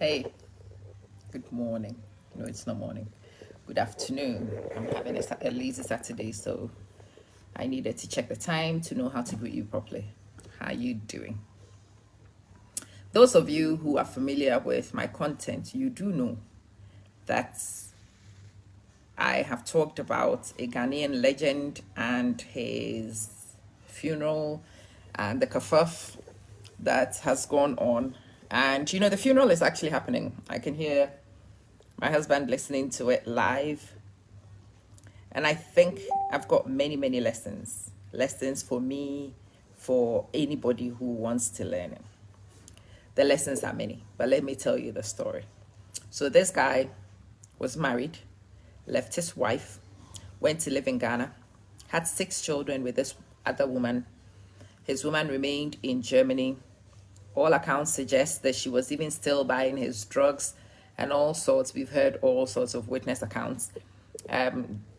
Hey, good morning. No, it's not morning. Good afternoon. I'm having a lazy Saturday, so I needed to check the time to know how to greet you properly. How you doing? Those of you who are familiar with my content, you do know that I have talked about a Ghanaian legend and his funeral and the kerfuff that has gone on. And the funeral is actually happening. I can hear my husband listening to it live. And I think I've got many, many lessons. Lessons for me, for anybody who wants to learn it. The lessons are many, but let me tell you the story. So this guy was married, left his wife, went to live in Ghana, had 6 children with this other woman. His woman remained in Germany. All accounts suggest that she was even still buying his drugs and all sorts. We've heard all sorts of witness accounts.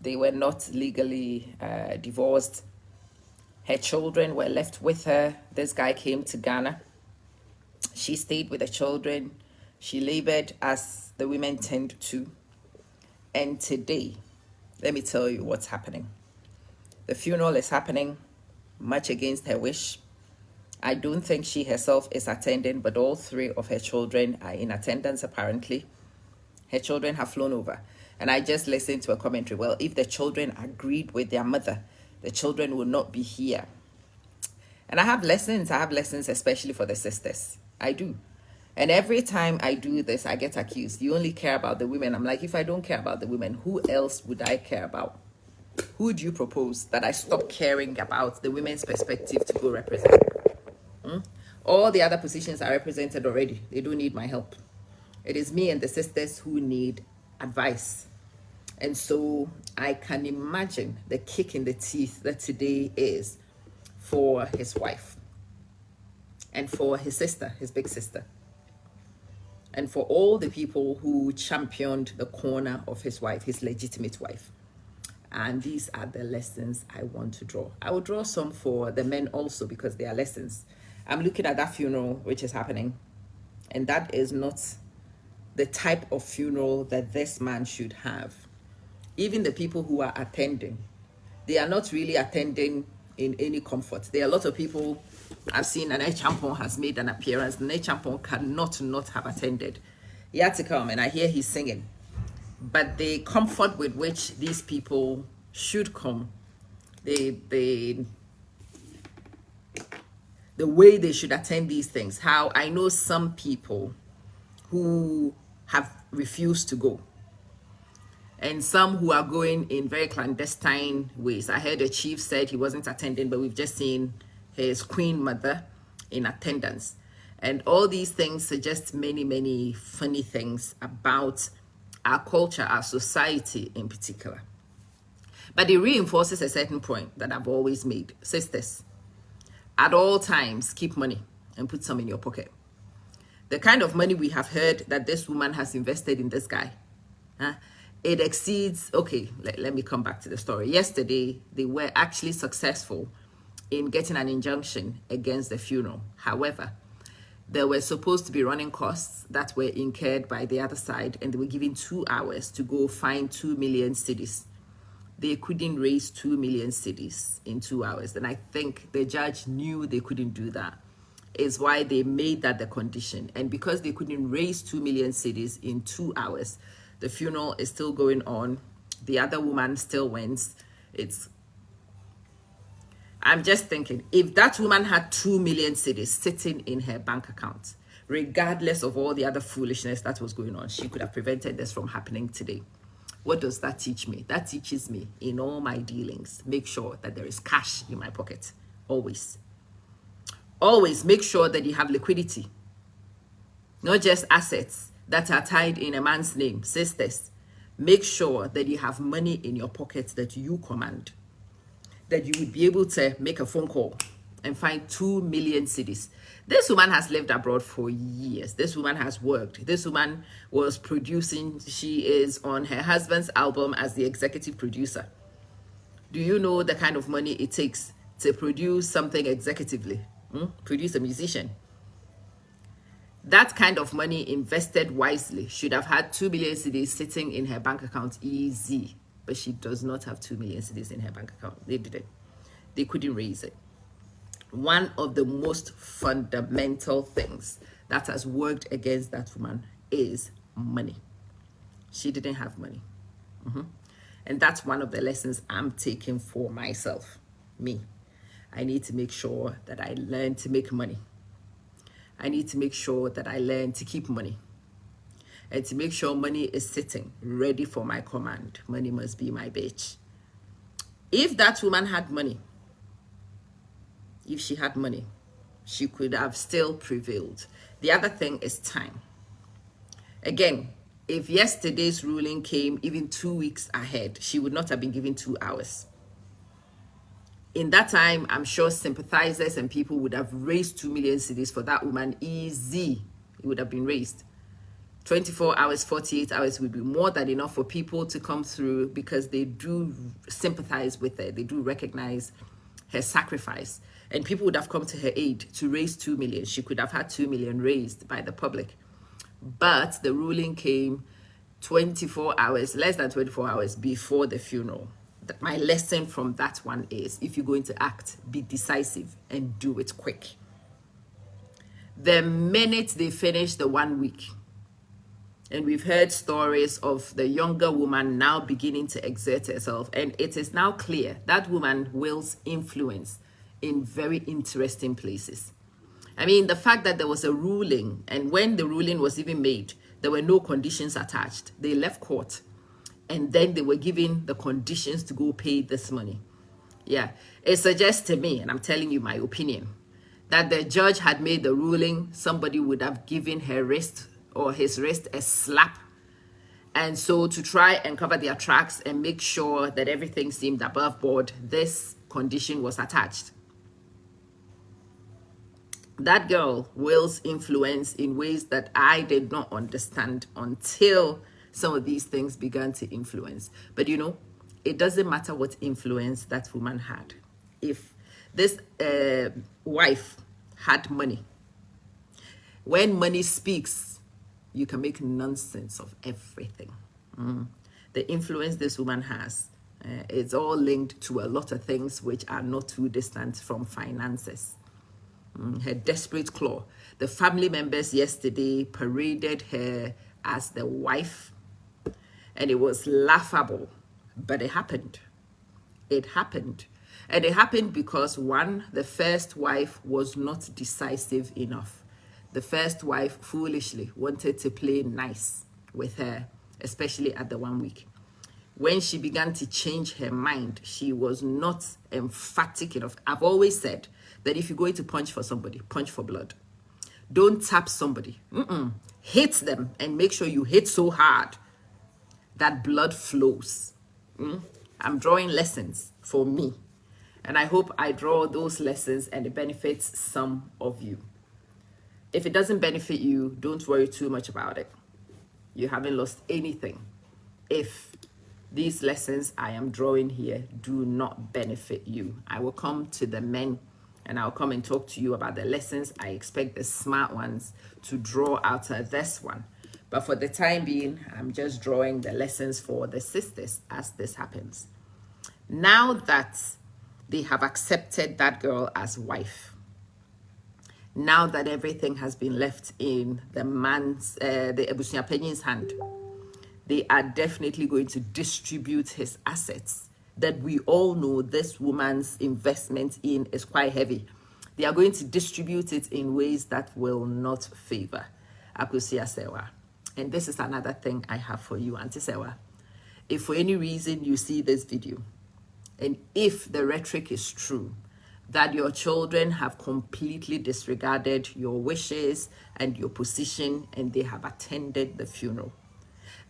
They were not legally divorced. Her children were left with her. This guy came to Ghana. She stayed with the children. She labored as the women tend to. And today, let me tell you what's happening. The funeral is happening, much against her wish. I don't think she herself is attending, but all 3 of her children are in attendance apparently. Her children have flown over. And I just listened to a commentary. Well, if the children agreed with their mother, the children will not be here. And I have lessons especially for the sisters. I do. And every time I do this, I get accused. You only care about the women. I'm like, if I don't care about the women, who else would I care about? Who do you propose that I stop caring about the women's perspective to go represent? All the other positions are represented already. They don't need my help. It is me and the sisters who need advice. And so I can imagine the kick in the teeth that today is for his wife and for his sister, his big sister, and for all the people who championed the corner of his wife, his legitimate wife. And these are the lessons I want to draw. I will draw some for the men also because they are lessons. I'm looking at that funeral which is happening, and that is not the type of funeral that this man should have. Even the people who are attending, they are not really attending in any comfort. There are a lot of people I've seen. Nana Champon has made an appearance. Nana Champon cannot not have attended. He had to come, and I hear he's singing. But the comfort with which these people should come, the way they should attend these things, how I know some people who have refused to go, and some who are going in very clandestine ways. I heard a chief said he wasn't attending, but we've just seen his queen mother in attendance. And all these things suggest many, many funny things about our culture, our society in particular. But it reinforces a certain point that I've always made. Sisters, at all times, keep money and put some in your pocket. The kind of money we have heard that this woman has invested in this guy, it exceeds, okay, let me come back to the story. Yesterday, they were actually successful in getting an injunction against the funeral. However, there were supposed to be running costs that were incurred by the other side, and they were given 2 hours to go find 2 million cedis. They couldn't raise 2 million cedis in 2 hours. And I think the judge knew they couldn't do that. Is why they made that the condition. And because they couldn't raise 2 million cedis in 2 hours, the funeral is still going on. The other woman still wins. I'm just thinking, if that woman had 2 million cedis sitting in her bank account, regardless of all the other foolishness that was going on, she could have prevented this from happening today. What does that teach me? That teaches me in all my dealings, make sure that there is cash in my pocket. Always. Always make sure that you have liquidity. Not just assets that are tied in a man's name. Sisters, make sure that you have money in your pocket that you command. That you would be able to make a phone call and find 2 million cedis. This woman has lived abroad for years. This woman has worked. This woman was producing. She is on her husband's album as the executive producer. Do you know the kind of money it takes to produce something executively? Produce a musician. That kind of money invested wisely should have had 2 million cedis sitting in her bank account easy. But she does not have 2 million cedis in her bank account. They didn't. They couldn't raise it. One of the most fundamental things that has worked against that woman is money. She didn't have money. And that's one of the lessons I'm taking for myself. Me. I need to make sure that I learn to make money. I need to make sure that I learn to keep money. And to make sure money is sitting ready for my command. Money must be my bitch. If that woman had money, if she had money, she could have still prevailed. The other thing is time. Again, if yesterday's ruling came even 2 weeks ahead, she would not have been given 2 hours. In that time, I'm sure sympathizers and people would have raised 2 million cedis for that woman easy. It would have been raised. 24 hours, 48 hours would be more than enough for people to come through because they do sympathize with her. They do recognize her sacrifice. And people would have come to her aid to raise 2 million. She could have had 2 million raised by the public. But the ruling came 24 hours, less than 24 hours before the funeral. My lesson from that one is, if you're going to act, be decisive and do it quick. The minute they finish the 1 week, and we've heard stories of the younger woman now beginning to exert herself, and it is now clear that woman wields influence in very interesting places. I mean, the fact that there was a ruling, and when the ruling was even made, there were no conditions attached. They left court, and then they were given the conditions to go pay this money. Yeah, it suggests to me, and I'm telling you my opinion, that the judge had made the ruling, somebody would have given her wrist or his wrist a slap. And so to try and cover their tracks and make sure that everything seemed above board, this condition was attached. That girl wields influence in ways that I did not understand until some of these things began to influence. But you know, it doesn't matter what influence that woman had. If this wife had money, when money speaks, you can make nonsense of everything. The influence this woman has, it's all linked to a lot of things which are not too distant from finances. Her desperate claw. The family members yesterday paraded her as the wife, and it was laughable, but it happened. It happened. And it happened because, one, the first wife was not decisive enough. The first wife foolishly wanted to play nice with her, especially at the 1 week. When she began to change her mind, she was not emphatic enough. I've always said that if you're going to punch for somebody, punch for blood. Don't tap somebody. Hit them and make sure you hit so hard that blood flows. I'm drawing lessons for me. And I hope I draw those lessons and it benefits some of you. If it doesn't benefit you, don't worry too much about it. You haven't lost anything if these lessons I am drawing here do not benefit you. I will come to the men and I'll come and talk to you about the lessons I expect the smart ones to draw out of this one. But for the time being, I'm just drawing the lessons for the sisters as this happens. Now that they have accepted that girl as wife, now that everything has been left in the man's, the Ebusia Penin's hand, they are definitely going to distribute his assets that we all know this woman's investment in is quite heavy. They are going to distribute it in ways that will not favor Akusia Sewa. And this is another thing I have for you, Auntie Sewa. If for any reason you see this video, and if the rhetoric is true, that your children have completely disregarded your wishes and your position and they have attended the funeral,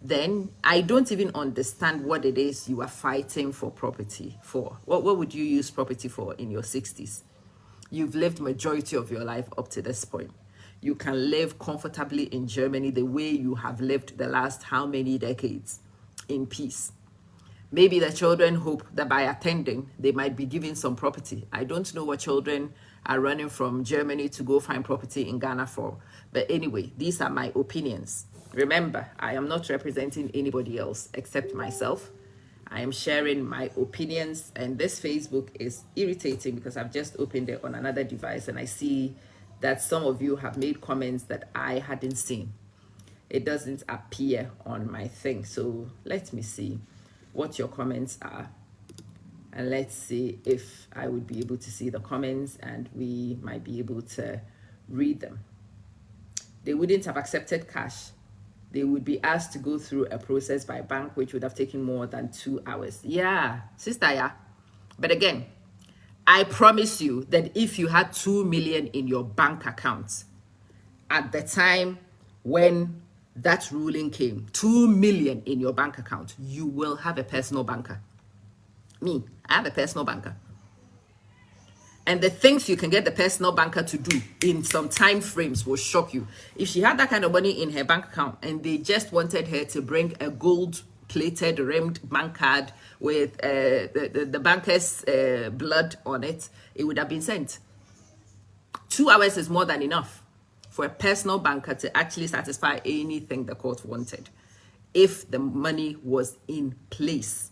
then I don't even understand what it is you are fighting for property for. What would you use property for in your 60s? You've lived majority of your life up to this point. You can live comfortably in Germany the way you have lived the last how many decades in peace. Maybe the children hope that by attending, they might be given some property. I don't know what children are running from Germany to go find property in Ghana for. But anyway, these are my opinions. Remember, I am not representing anybody else except myself. I am sharing my opinions, and this Facebook is irritating because I've just opened it on another device and I see that some of you have made comments that I hadn't seen. It doesn't appear on my thing. So let me see what your comments are. And let's see if I would be able to see the comments and we might be able to read them. They wouldn't have accepted cash. They would be asked to go through a process by bank, which would have taken more than 2 hours. Yeah, sister, yeah. But again, I promise you that if you had 2 million in your bank account at the time when that ruling came, 2 million in your bank account, you will have a personal banker. Me, I have a personal banker. And the things you can get the personal banker to do in some time frames will shock you. If she had that kind of money in her bank account and they just wanted her to bring a gold-plated rimmed bank card with the banker's blood on it, it would have been sent. 2 hours is more than enough for a personal banker to actually satisfy anything the court wanted. If the money was in place,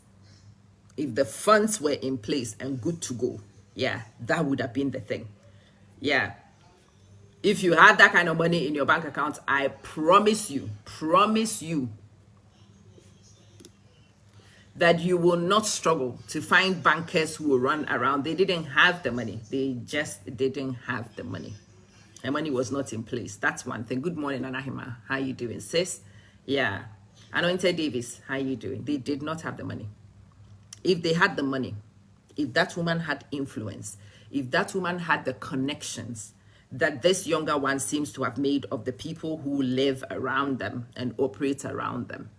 if the funds were in place and good to go, yeah, that would have been the thing. Yeah. If you had that kind of money in your bank account, I promise you that you will not struggle to find bankers who will run around. They didn't have the money. They just didn't have the money. The money was not in place. That's one thing. Good morning, Anahima. How you doing, sis? Yeah. Anointed Davis, how you doing? They did not have the money. If they had the money, if that woman had influence, if that woman had the connections that this younger one seems to have made of the people who live around them and operate around them,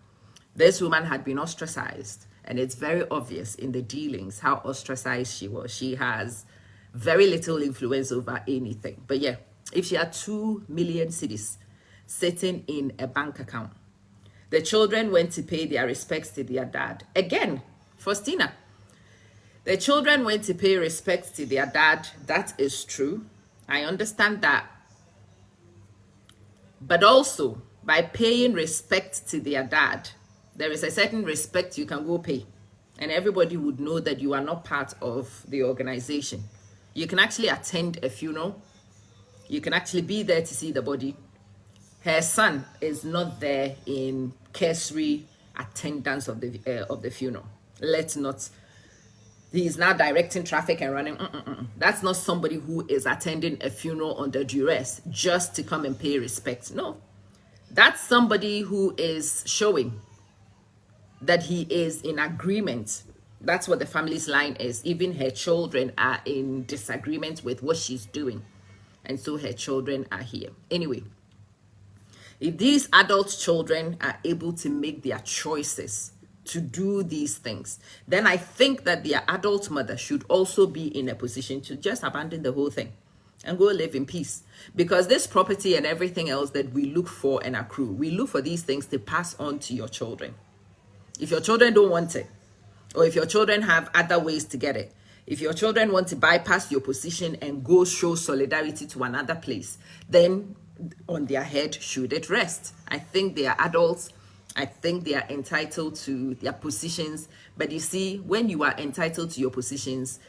this woman had been ostracized. And it's very obvious in the dealings how ostracized she was. She has very little influence over anything. But yeah, if she had 2 million cedis sitting in a bank account, the children went to pay their respects to their dad. Again, Faustina, the children went to pay respects to their dad. That is true. I understand that. But also, by paying respect to their dad, there is a certain respect you can go pay. And everybody would know that you are not part of the organization. You can actually attend a funeral. You can actually be there to see the body. Her son is not there in cursory attendance of the funeral. Let's not. He's now directing traffic and running. That's not somebody who is attending a funeral under duress just to come and pay respect. No, that's somebody who is showing that he is in agreement. That's what the family's line is. Even her children are in disagreement with what she's doing. And so her children are here. Anyway, if these adult children are able to make their choices to do these things, then I think that their adult mother should also be in a position to just abandon the whole thing and go live in peace. Because this property and everything else that we look for and accrue, we look for these things to pass on to your children. If your children don't want it, or if your children have other ways to get it, if your children want to bypass your position and go show solidarity to another place, then on their head should it rest. I think they are adults. I think they are entitled to their positions. But you see, when you are entitled to your positions,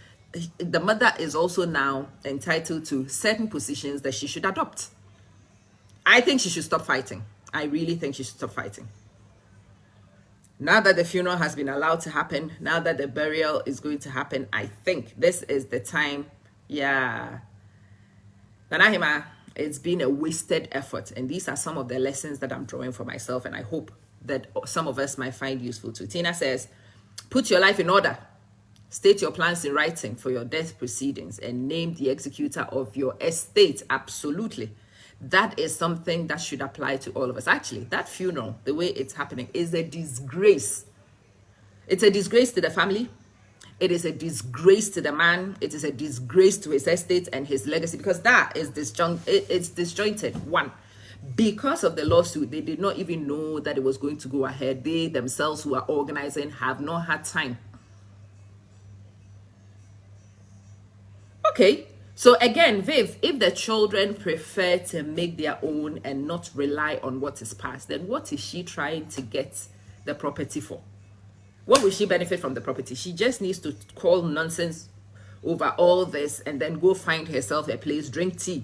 the mother is also now entitled to certain positions that she should adopt. I think she should stop fighting. I really think she should stop fighting. Now that the funeral has been allowed to happen, now that the burial is going to happen, I think this is the time. Yeah. Nanahima, it's been a wasted effort. And these are some of the lessons that I'm drawing for myself. And I hope that some of us might find useful too. Tina says, put your life in order. State your plans in writing for your death proceedings and name the executor of your estate. Absolutely. That is something that should apply to all of us. Actually, that funeral, the way it's happening, is a disgrace. It's a disgrace to the family. It is a disgrace to the man. It is a disgrace to his estate and his legacy, because that is it's disjointed. One, because of the lawsuit, they did not even know that it was going to go ahead. They themselves who are organizing have not had time. Okay, So again, Viv, if the children prefer to make their own and not rely on what is passed, then what is she trying to get the property for? What will she benefit from the property? She just needs to call nonsense over all this and then go find herself a place, drink tea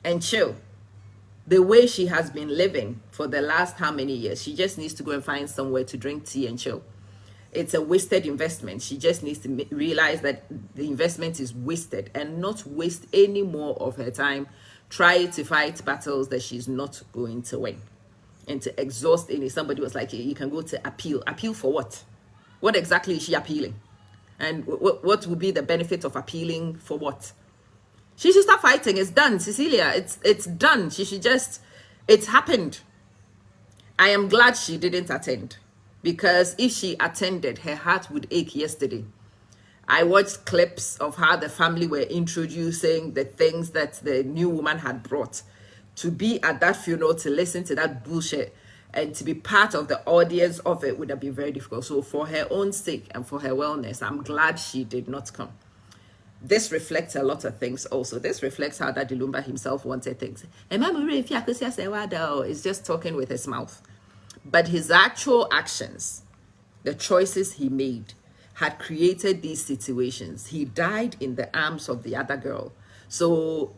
and chill. The way she has been living for the last how many years, she just needs to go and find somewhere to drink tea and chill. It's a wasted investment. She just needs to realize that the investment is wasted and not waste any more of her time trying to fight battles that she's not going to win. And to exhaust any, somebody was like, you can go to appeal. Appeal for what? What exactly is she appealing? And what would be the benefit of appealing for what? She should start fighting. It's done, Cecilia. It's done. She should just, it's happened. I am glad she didn't attend, because if she attended, her heart would ache yesterday. I watched clips of how the family were introducing the things that the new woman had brought. To be at that funeral, to listen to that bullshit, and to be part of the audience of it would have been very difficult. So for her own sake and for her wellness, I'm glad she did not come. This reflects a lot of things also. This reflects how Daddy Lumba himself wanted things. Is just talking with his mouth. But his actual actions, the choices he made, had created these situations. He died in the arms of the other girl. So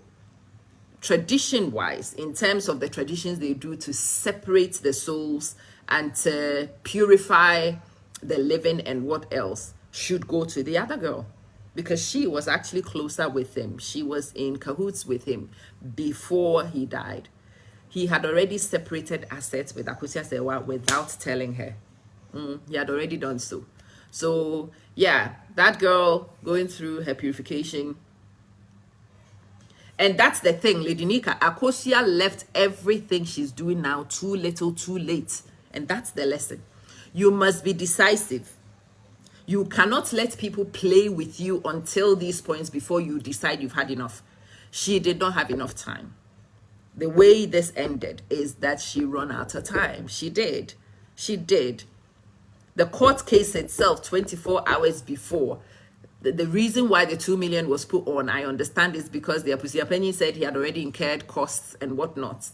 tradition-wise, in terms of the traditions they do to separate the souls and to purify the living and what else, should go to the other girl, because she was actually closer with him. She was in cahoots with him before he died. He had already separated assets with Akusia Sewa without telling her. He had already done so. So yeah, that girl going through her purification. And that's the thing, Lady Nika, Akosia left everything she's doing now too little, too late. And that's the lesson. You must be decisive. You cannot let people play with you until these points before you decide you've had enough. She did not have enough time. The way this ended is that she ran out of time. She did. She did. The court case itself, 24 hours before, the reason why the 2 million was put on, I understand, is because the Apusiapeni said he had already incurred costs and whatnot.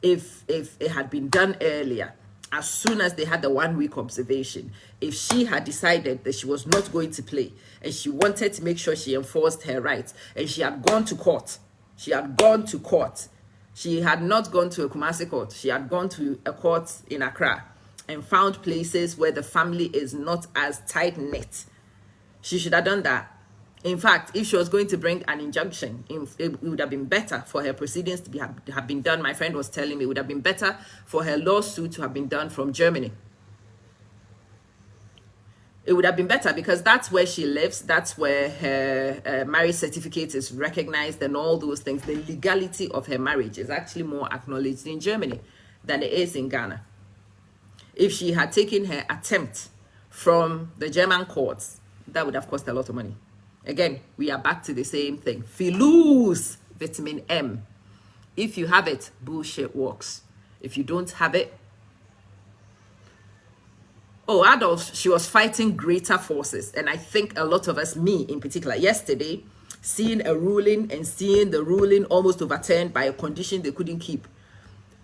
If it had been done earlier, as soon as they had the 1 week observation, if she had decided that she was not going to play and she wanted to make sure she enforced her rights, and she had gone to court, she had not gone to a Kumasi court, she had gone to a court in Accra and found places where the family is not as tight-knit. She should have done that. In fact, if she was going to bring an injunction, it would have been better for her proceedings to have been done. My friend was telling me it would have been better for her lawsuit to have been done from Germany. It would have been better because that's where she lives. That's where her marriage certificate is recognized and all those things. The legality of her marriage is actually more acknowledged in Germany than it is in Ghana. If she had taken her attempt from the German courts, that would have cost a lot of money. Again, we are back to the same thing. Filus, vitamin M. If you have it, bullshit works. If you don't have it, adults, she was fighting greater forces. And I think a lot of us, me in particular, yesterday, seeing a ruling and seeing the ruling almost overturned by a condition they couldn't keep,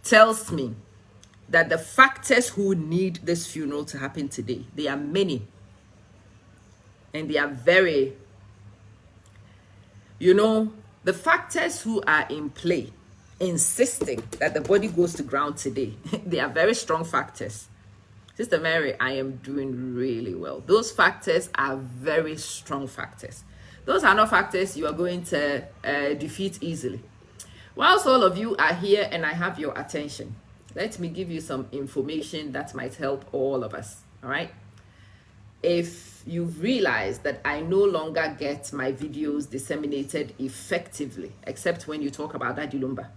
tells me that the factors who need this funeral to happen today, they are many. And they are very, the factors who are in play, insisting that the body goes to ground today, they are very strong factors. Sister Mary, I am doing really well. Those factors are very strong factors. Those are not factors you are going to defeat easily. Whilst all of you are here and I have your attention, let me give you some information that might help all of us, all right? If you've realized that I no longer get my videos disseminated effectively, except when you talk about Daddy Lumba.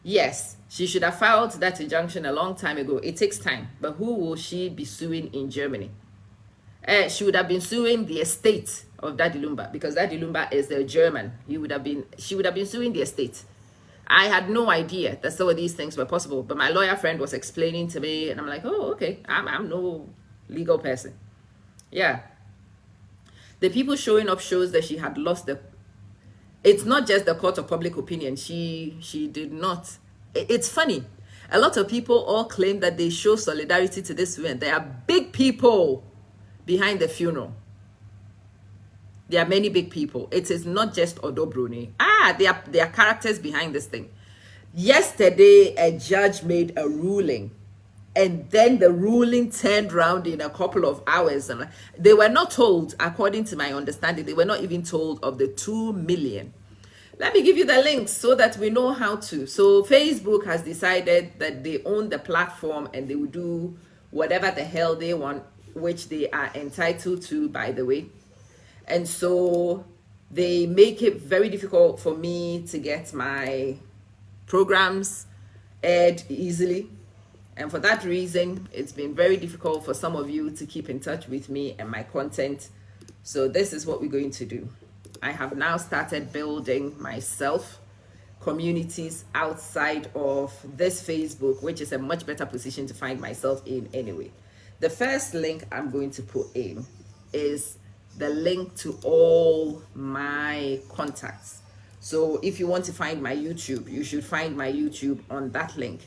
Yes, she should have filed that injunction a long time ago. It takes time. But who will she be suing in Germany? She would have been suing the estate of Daddy Lumba, because Daddy Lumba is a German. She would have been suing the estate. I had no idea that some of these things were possible, but my lawyer friend was explaining to me, and I'm like, oh, okay, I'm no legal person. Yeah. The people showing up shows that she had lost the... It's not just the court of public opinion. She did not... It's funny. A lot of people all claim that they show solidarity to this woman. There are big people behind the funeral. There are many big people. It is not just Odo Bruni. There are characters behind this thing. Yesterday, a judge made a ruling, and then the ruling turned around in a couple of hours. And they were not told, according to my understanding, they were not even told of the 2 million. Let me give you the links so that we know how to. So Facebook has decided that they own the platform and they will do whatever the hell they want, which they are entitled to, by the way. And so they make it very difficult for me to get my programs aired easily. And for that reason, it's been very difficult for some of you to keep in touch with me and my content. So this is what we're going to do. I have now started building myself communities outside of this Facebook, which is a much better position to find myself in anyway. The first link I'm going to put in is the link to all my contacts. So if you want to find my YouTube, you should find my YouTube on that link.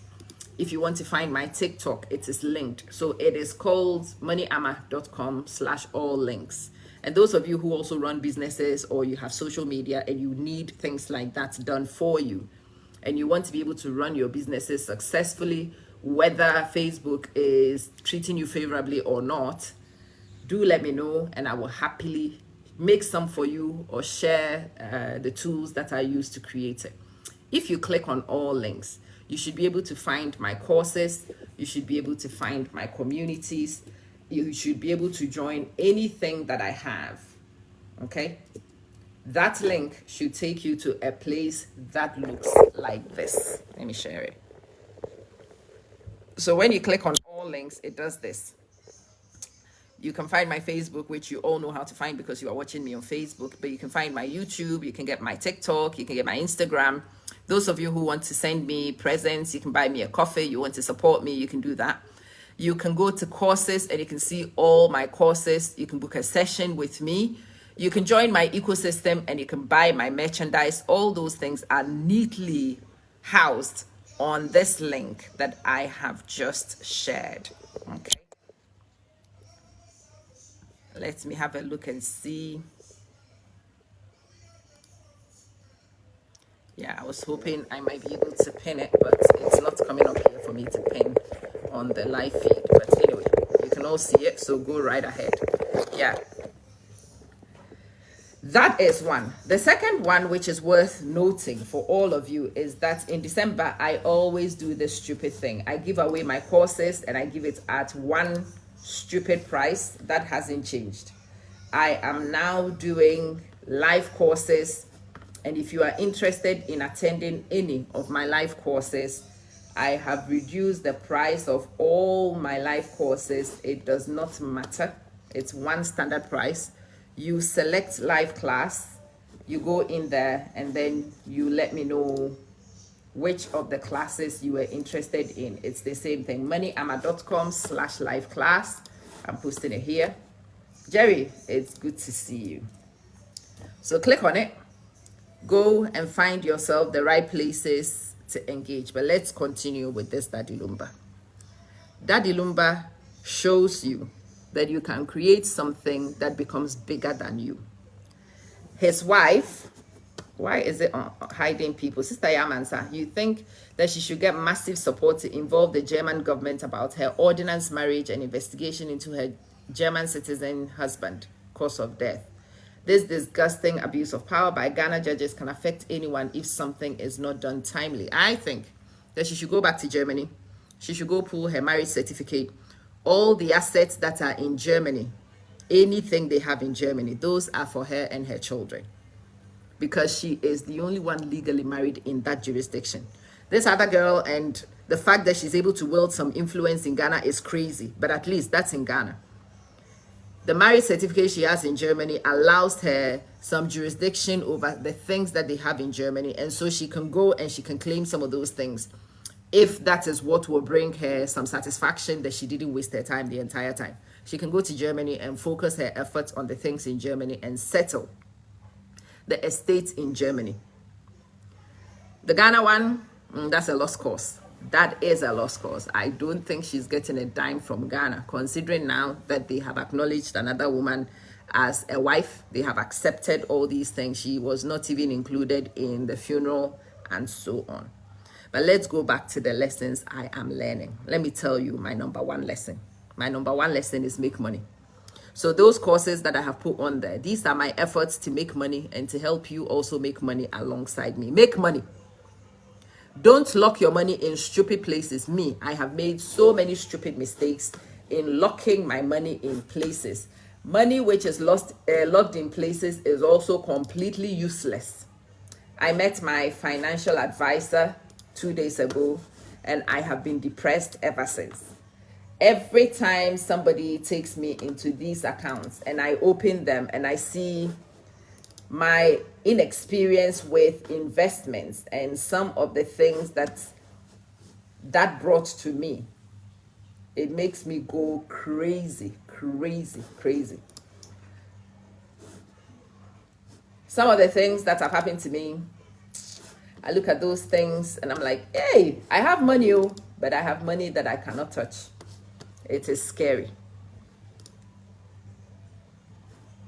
If you want to find my TikTok, it is linked. So it is called moneyama.com/all links. And those of you who also run businesses or you have social media and you need things like that done for you, and you want to be able to run your businesses successfully, whether Facebook is treating you favorably or not, do let me know and I will happily make some for you or share the tools that I use to create it. If you click on all links, you should be able to find my courses, you should be able to find my communities, you should be able to join anything that I have, okay? That link should take you to a place that looks like this. Let me share it. So when you click on all links, it does this. You can find my Facebook, which you all know how to find because you are watching me on Facebook, but you can find my YouTube, you can get my TikTok, you can get my Instagram. Those of you who want to send me presents, you can buy me a coffee, you want to support me, you can do that. You can go to courses and you can see all my courses. You can book a session with me. You can join my ecosystem and you can buy my merchandise. All those things are neatly housed on this link that I have just shared. Okay. Let me have a look and see. Yeah, I was hoping I might be able to pin it, but it's not coming up here for me to pin on the live feed. But anyway, you can all see it, so go right ahead. Yeah. That is one. The second one, which is worth noting for all of you, is that in December, I always do this stupid thing. I give away my courses and I give it at one stupid price. That hasn't changed. I am now doing live courses. And if you are interested in attending any of my live courses, I have reduced the price of all my live courses. It does not matter. It's one standard price. You select live class, you go in there, and then you let me know which of the classes you are interested in. It's the same thing. moneyama.com/live class. I'm posting it here. Jerry, it's good to see you. So click on it. Go and find yourself the right places to engage. But let's continue with this Daddy Lumba. Daddy Lumba shows you that you can create something that becomes bigger than you. His wife, why is it hiding people? Sister Yamansa, you think that she should get massive support to involve the German government about her ordinance marriage and investigation into her German citizen husband, cause of death. This disgusting abuse of power by Ghana judges can affect anyone if something is not done timely. I think that she should go back to Germany. She should go pull her marriage certificate. All the assets that are in Germany, anything they have in Germany, those are for her and her children. Because she is the only one legally married in that jurisdiction. This other girl, and the fact that she's able to wield some influence in Ghana is crazy. But at least that's in Ghana. The marriage certificate she has in Germany allows her some jurisdiction over the things that they have in Germany. And so she can go and she can claim some of those things if that is what will bring her some satisfaction that she didn't waste her time the entire time. She can go to Germany and focus her efforts on the things in Germany and settle the estates in Germany. The Ghana one, that's a lost cause. That is a lost cause. I don't think she's getting a dime from Ghana, considering now that they have acknowledged another woman as a wife. They have accepted all these things. She was not even included in the funeral and so on. But let's go back to the lessons I am learning. Let me tell you my number one lesson. My number one lesson is make money. So those courses that I have put on there, these are my efforts to make money and to help you also make money alongside me. Make money. Don't lock your money in stupid places. Me, I have made so many stupid mistakes in locking my money in places. Money which is locked in places is also completely useless. I met my financial advisor 2 days ago, and I have been depressed ever since. Every time somebody takes me into these accounts and I open them and I see my inexperience with investments and some of the things that brought to me, it makes me go crazy. Some of the things that have happened to me, I look at those things and I'm like, hey, I have money, but I have money that I cannot touch. It is scary.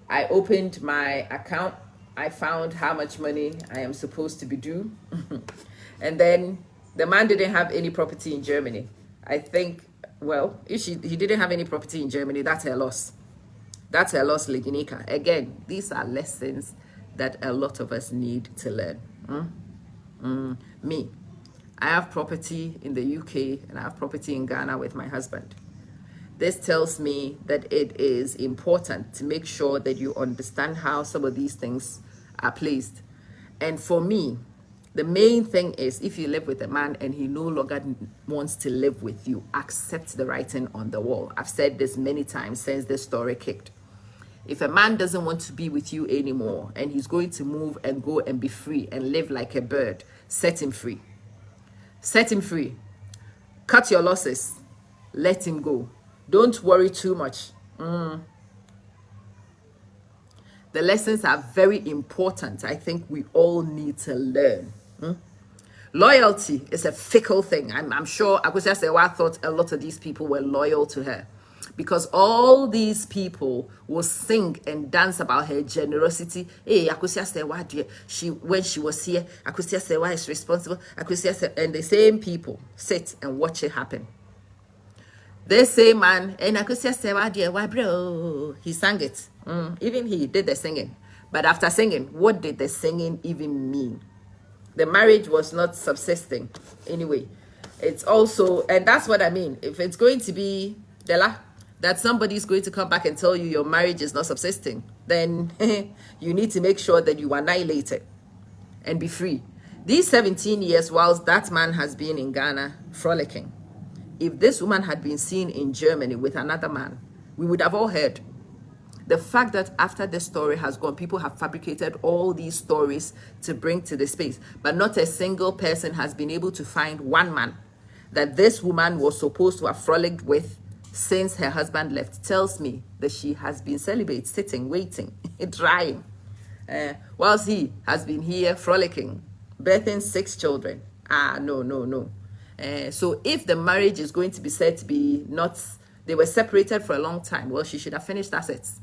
I opened my account. I found how much money I am supposed to be due. And then the man didn't have any property in Germany. I think, well, if he didn't have any property in Germany, that's her loss. That's her loss, Leginica. Again, these are lessons that a lot of us need to learn. Me, I have property in the UK and I have property in Ghana with my husband. This tells me that it is important to make sure that you understand how some of these things are placed. And for me, the main thing is, if you live with a man and he no longer wants to live with you, accept the writing on the wall. I've said this many times since this story kicked. If a man doesn't want to be with you anymore and he's going to move and go and be free and live like a bird, set him free. Set him free. Cut your losses. Let him go. Don't worry too much. The lessons are very important. I think we all need to learn. Loyalty is a fickle thing. I'm sure Akosia Sewa thought a lot of these people were loyal to her, because all these people will sing and dance about her generosity. Hey, Akosia Sewa, when she was here, Akosia Sewa is responsible. Akosia Sewa, and the same people sit and watch it happen. They say, man, and Akosia Sewa, dear, why, bro? He sang it. Even he did the singing. But after singing, what did the singing even mean? The marriage was not subsisting. Anyway, it's also, and that's what I mean. If it's going to be, that somebody's going to come back and tell you your marriage is not subsisting, then you need to make sure that you annihilate it and be free. These 17 years, whilst that man has been in Ghana frolicking, if this woman had been seen in Germany with another man, we would have all heard. The fact that after the story has gone, people have fabricated all these stories to bring to the space, but not a single person has been able to find one man that this woman was supposed to have frolicked with since her husband left. Tells me that she has been celibate, sitting, waiting, drying, whilst he has been here frolicking, birthing 6 children. No. So if the marriage is going to be said to be not, they were separated for a long time, well, she should have finished assets.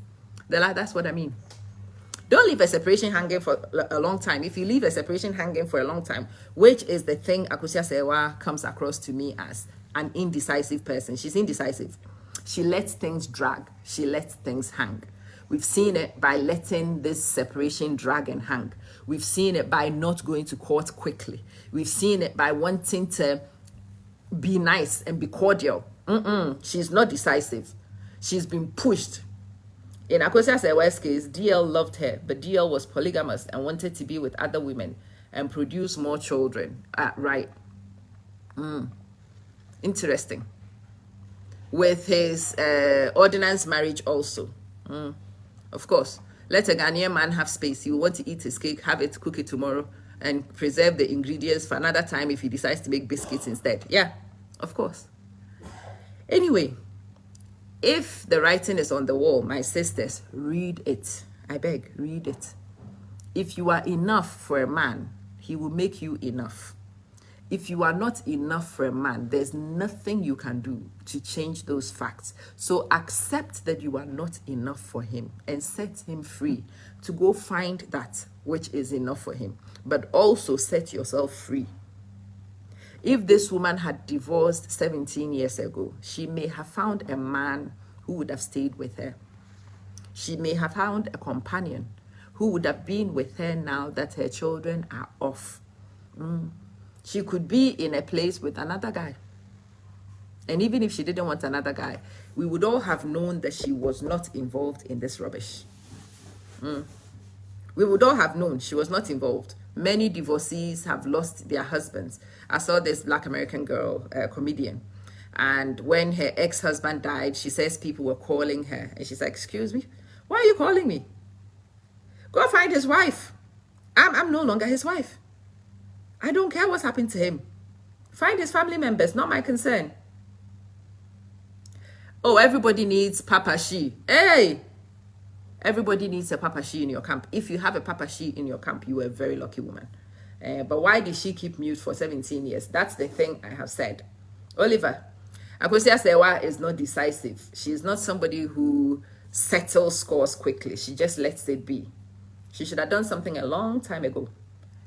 That's what I mean. Don't leave a separation hanging for a long time. If you leave a separation hanging for a long time, which is the thing Akosia Sewa comes across to me as, an indecisive person. She's indecisive. She lets things drag. She lets things hang. We've seen it by letting this separation drag and hang. We've seen it by not going to court quickly. We've seen it by wanting to be nice and be cordial. She's not decisive. She's been pushed. In Akosia Sewa's case, DL loved her, but DL was polygamous and wanted to be with other women and produce more children. Right. Interesting. With his ordinance marriage also. Of course, let a Ghanaian man have space. He will want to eat his cake, have it, cook it tomorrow, and preserve the ingredients for another time if he decides to make biscuits instead. Yeah, of course. Anyway, If the writing is on the wall, my sisters, read it. I beg, read it. If you are enough for a man, he will make you enough. If you are not enough for a man, there's nothing you can do to change those facts. So accept that you are not enough for him and set him free to go find that which is enough for him. But also set yourself free. If this woman had divorced 17 years ago, she may have found a man who would have stayed with her. She may have found a companion who would have been with her now that her children are off. She could be in a place with another guy. And even if she didn't want another guy, we would all have known that she was not involved in this rubbish. We would all have known she was not involved. Many divorcees have lost their husbands. I saw this Black American girl, a comedian. And when her ex-husband died, she says people were calling her. And she's like, excuse me, why are you calling me? Go find his wife. I'm no longer his wife. I don't care what's happened to him. Find his family members, not my concern. Oh, everybody needs Papa She. Hey! Everybody needs a Papa She in your camp. If you have a Papa She in your camp, you are a very lucky woman. But why did she keep mute for 17 years? That's the thing I have said. Oliver, Akosia Sewa is not decisive. She is not somebody who settles scores quickly. She just lets it be. She should have done something a long time ago,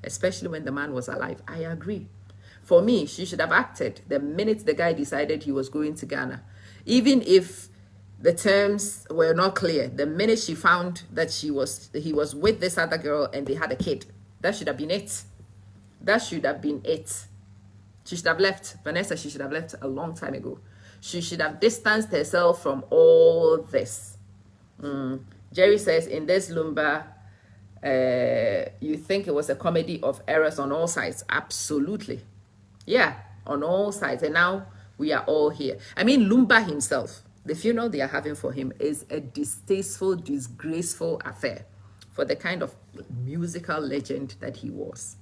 especially when the man was alive. I agree. For me, she should have acted the minute the guy decided he was going to Ghana. Even if the terms were not clear, the minute she found that he was with this other girl and they had a kid, that should have been it. That should have been it. She should have left. Vanessa, she should have left a long time ago. She should have distanced herself from all this. Jerry says, in this Lumba, you think it was a comedy of errors on all sides? Absolutely. Yeah, on all sides. And now we are all here. I mean, Lumba himself, the funeral they are having for him is a distasteful, disgraceful affair for the kind of musical legend that he was.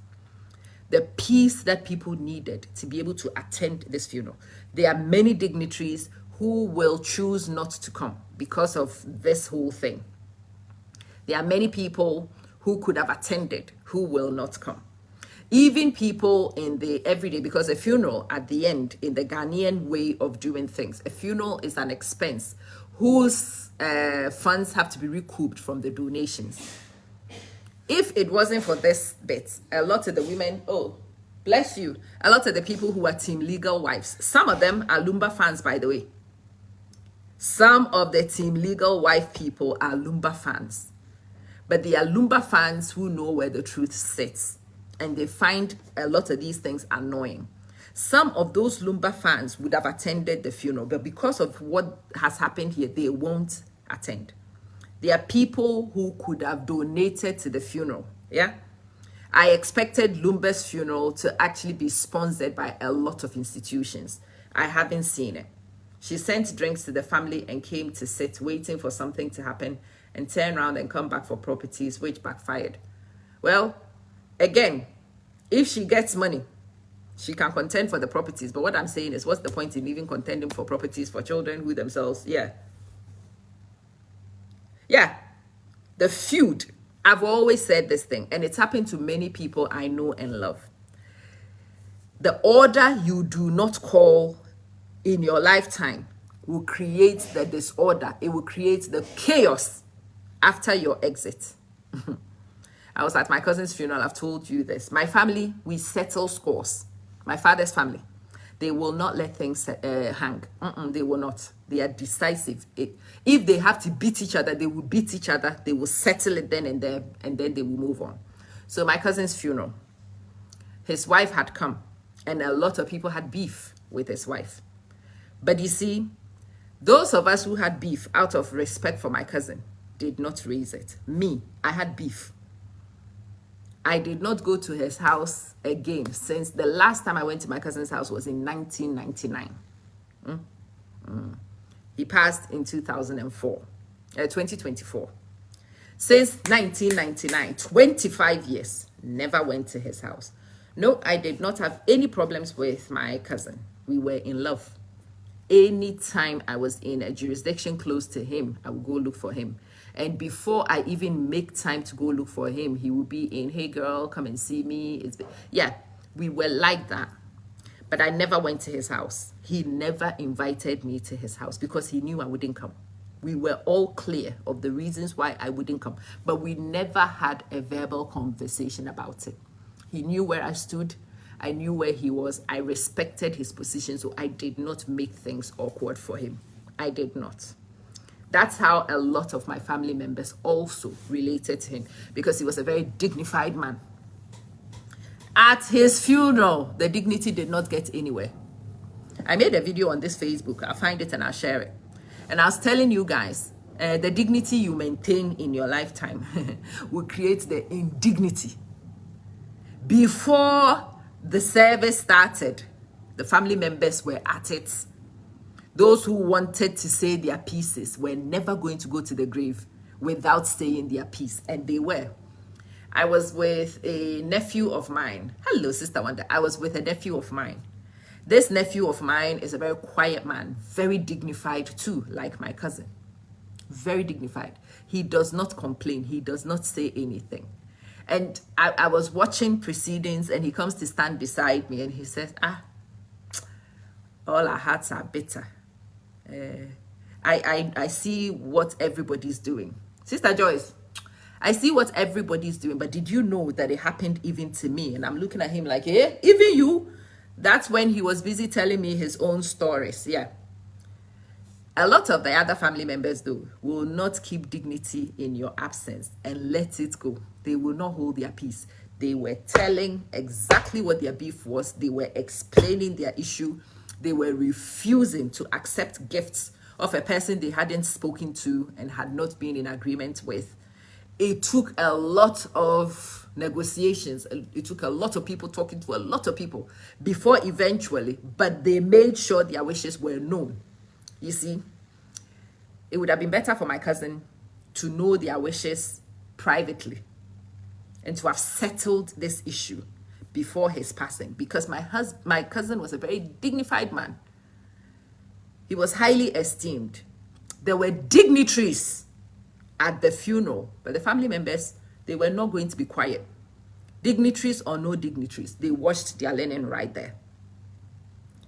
The peace that people needed to be able to attend this funeral. There are many dignitaries who will choose not to come because of this whole thing. There are many people who could have attended who will not come. Even people in the everyday, because a funeral at the end, in the Ghanaian way of doing things, a funeral is an expense whose funds have to be recouped from the donations. If it wasn't for this bit, a lot of the women, oh, bless you, a lot of the people who are Team Legal wives, some of them are Lumba fans, by the way. Some of the Team Legal wife people are Lumba fans. But they are Lumba fans who know where the truth sits. And they find a lot of these things annoying. Some of those Lumba fans would have attended the funeral, but because of what has happened here, they won't attend. There are people who could have donated to the funeral. Yeah. I expected Lumba's funeral to actually be sponsored by a lot of institutions. I haven't seen it. She sent drinks to the family and came to sit, waiting for something to happen, and turn around and come back for properties, which backfired. Well, again, if she gets money, she can contend for the properties. But what I'm saying is, what's the point in even contending for properties for children who themselves, Yeah, the feud. I've always said this thing, and it's happened to many people I know and love. The order you do not call in your lifetime will create the disorder. It will create the chaos after your exit. I was at my cousin's funeral. I've told you this. My family, we settle scores. My father's family. They will not let things hang. They will not. They are decisive. If they have to beat each other, they will beat each other. They will settle it then and there, and then they will move on. So my cousin's funeral, his wife had come, and a lot of people had beef with his wife. But you see, those of us who had beef out of respect for my cousin did not raise it. Me, I had beef. I did not go to his house again since the last time I went to my cousin's house was in 1999. He passed in 2024. Since 1999, 25 years, never went to his house. No, I did not have any problems with my cousin. We were in love. Anytime I was in a jurisdiction close to him, I would go look for him. And before I even make time to go look for him, he would be in, hey girl, come and see me. Yeah, we were like that. But I never went to his house. He never invited me to his house because he knew I wouldn't come. We were all clear of the reasons why I wouldn't come. But we never had a verbal conversation about it. He knew where I stood. I knew where he was. I respected his position, so I did not make things awkward for him. I did not. That's how a lot of my family members also related to him, because he was a very dignified man. At his funeral, the dignity did not get anywhere. I made a video on this Facebook. I'll find it and I'll share it. And I was telling you guys, the dignity you maintain in your lifetime will create the indignity. Before the service started, the family members were at it. Those who wanted to say their pieces were never going to go to the grave without saying their piece, and they were. I was with a nephew of mine. Hello, Sister Wanda. I was with a nephew of mine. This nephew of mine is a very quiet man, very dignified too, like my cousin. Very dignified. He does not complain. He does not say anything. And I was watching proceedings, and he comes to stand beside me and he says, all our hearts are bitter. I see what everybody's doing. Sister Joyce, I see what everybody's doing, but did you know that it happened even to me? And I'm looking at him like, even you? That's when he was busy telling me his own stories. Yeah. A lot of the other family members, though, will not keep dignity in your absence and let it go. They will not hold their peace. They were telling exactly what their beef was. They were explaining their issue. They were refusing to accept gifts of a person they hadn't spoken to and had not been in agreement with. It took a lot of negotiations. It took a lot of people talking to a lot of people before eventually, but they made sure their wishes were known. You see, it would have been better for my cousin to know their wishes privately and to have settled this issue before his passing, because my cousin was a very dignified man. He was highly esteemed. There were dignitaries at the funeral, but the family members, they were not going to be quiet. Dignitaries or no dignitaries, they washed their linen right there.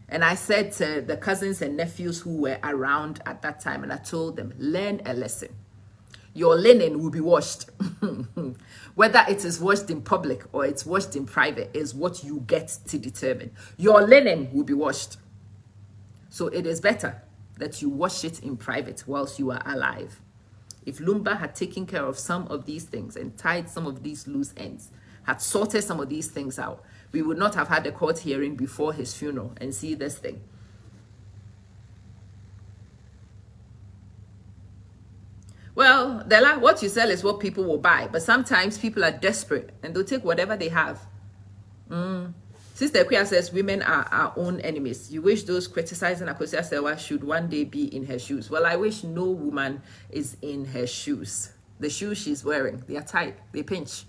And I said to the cousins and nephews who were around at that time, and I told them, learn a lesson. Your linen will be washed. Whether it is washed in public or it's washed in private is what you get to determine. Your linen will be washed. So it is better that you wash it in private whilst you are alive. If Lumba had taken care of some of these things and tied some of these loose ends, had sorted some of these things out, we would not have had a court hearing before his funeral and see this thing. Well, Della, what you sell is what people will buy, but sometimes people are desperate and they'll take whatever they have. Sister Equia says women are our own enemies. You wish those criticizing Akosia Sewa should one day be in her shoes. Well, I wish no woman is in her shoes. The shoes she's wearing, they are tight, they pinch,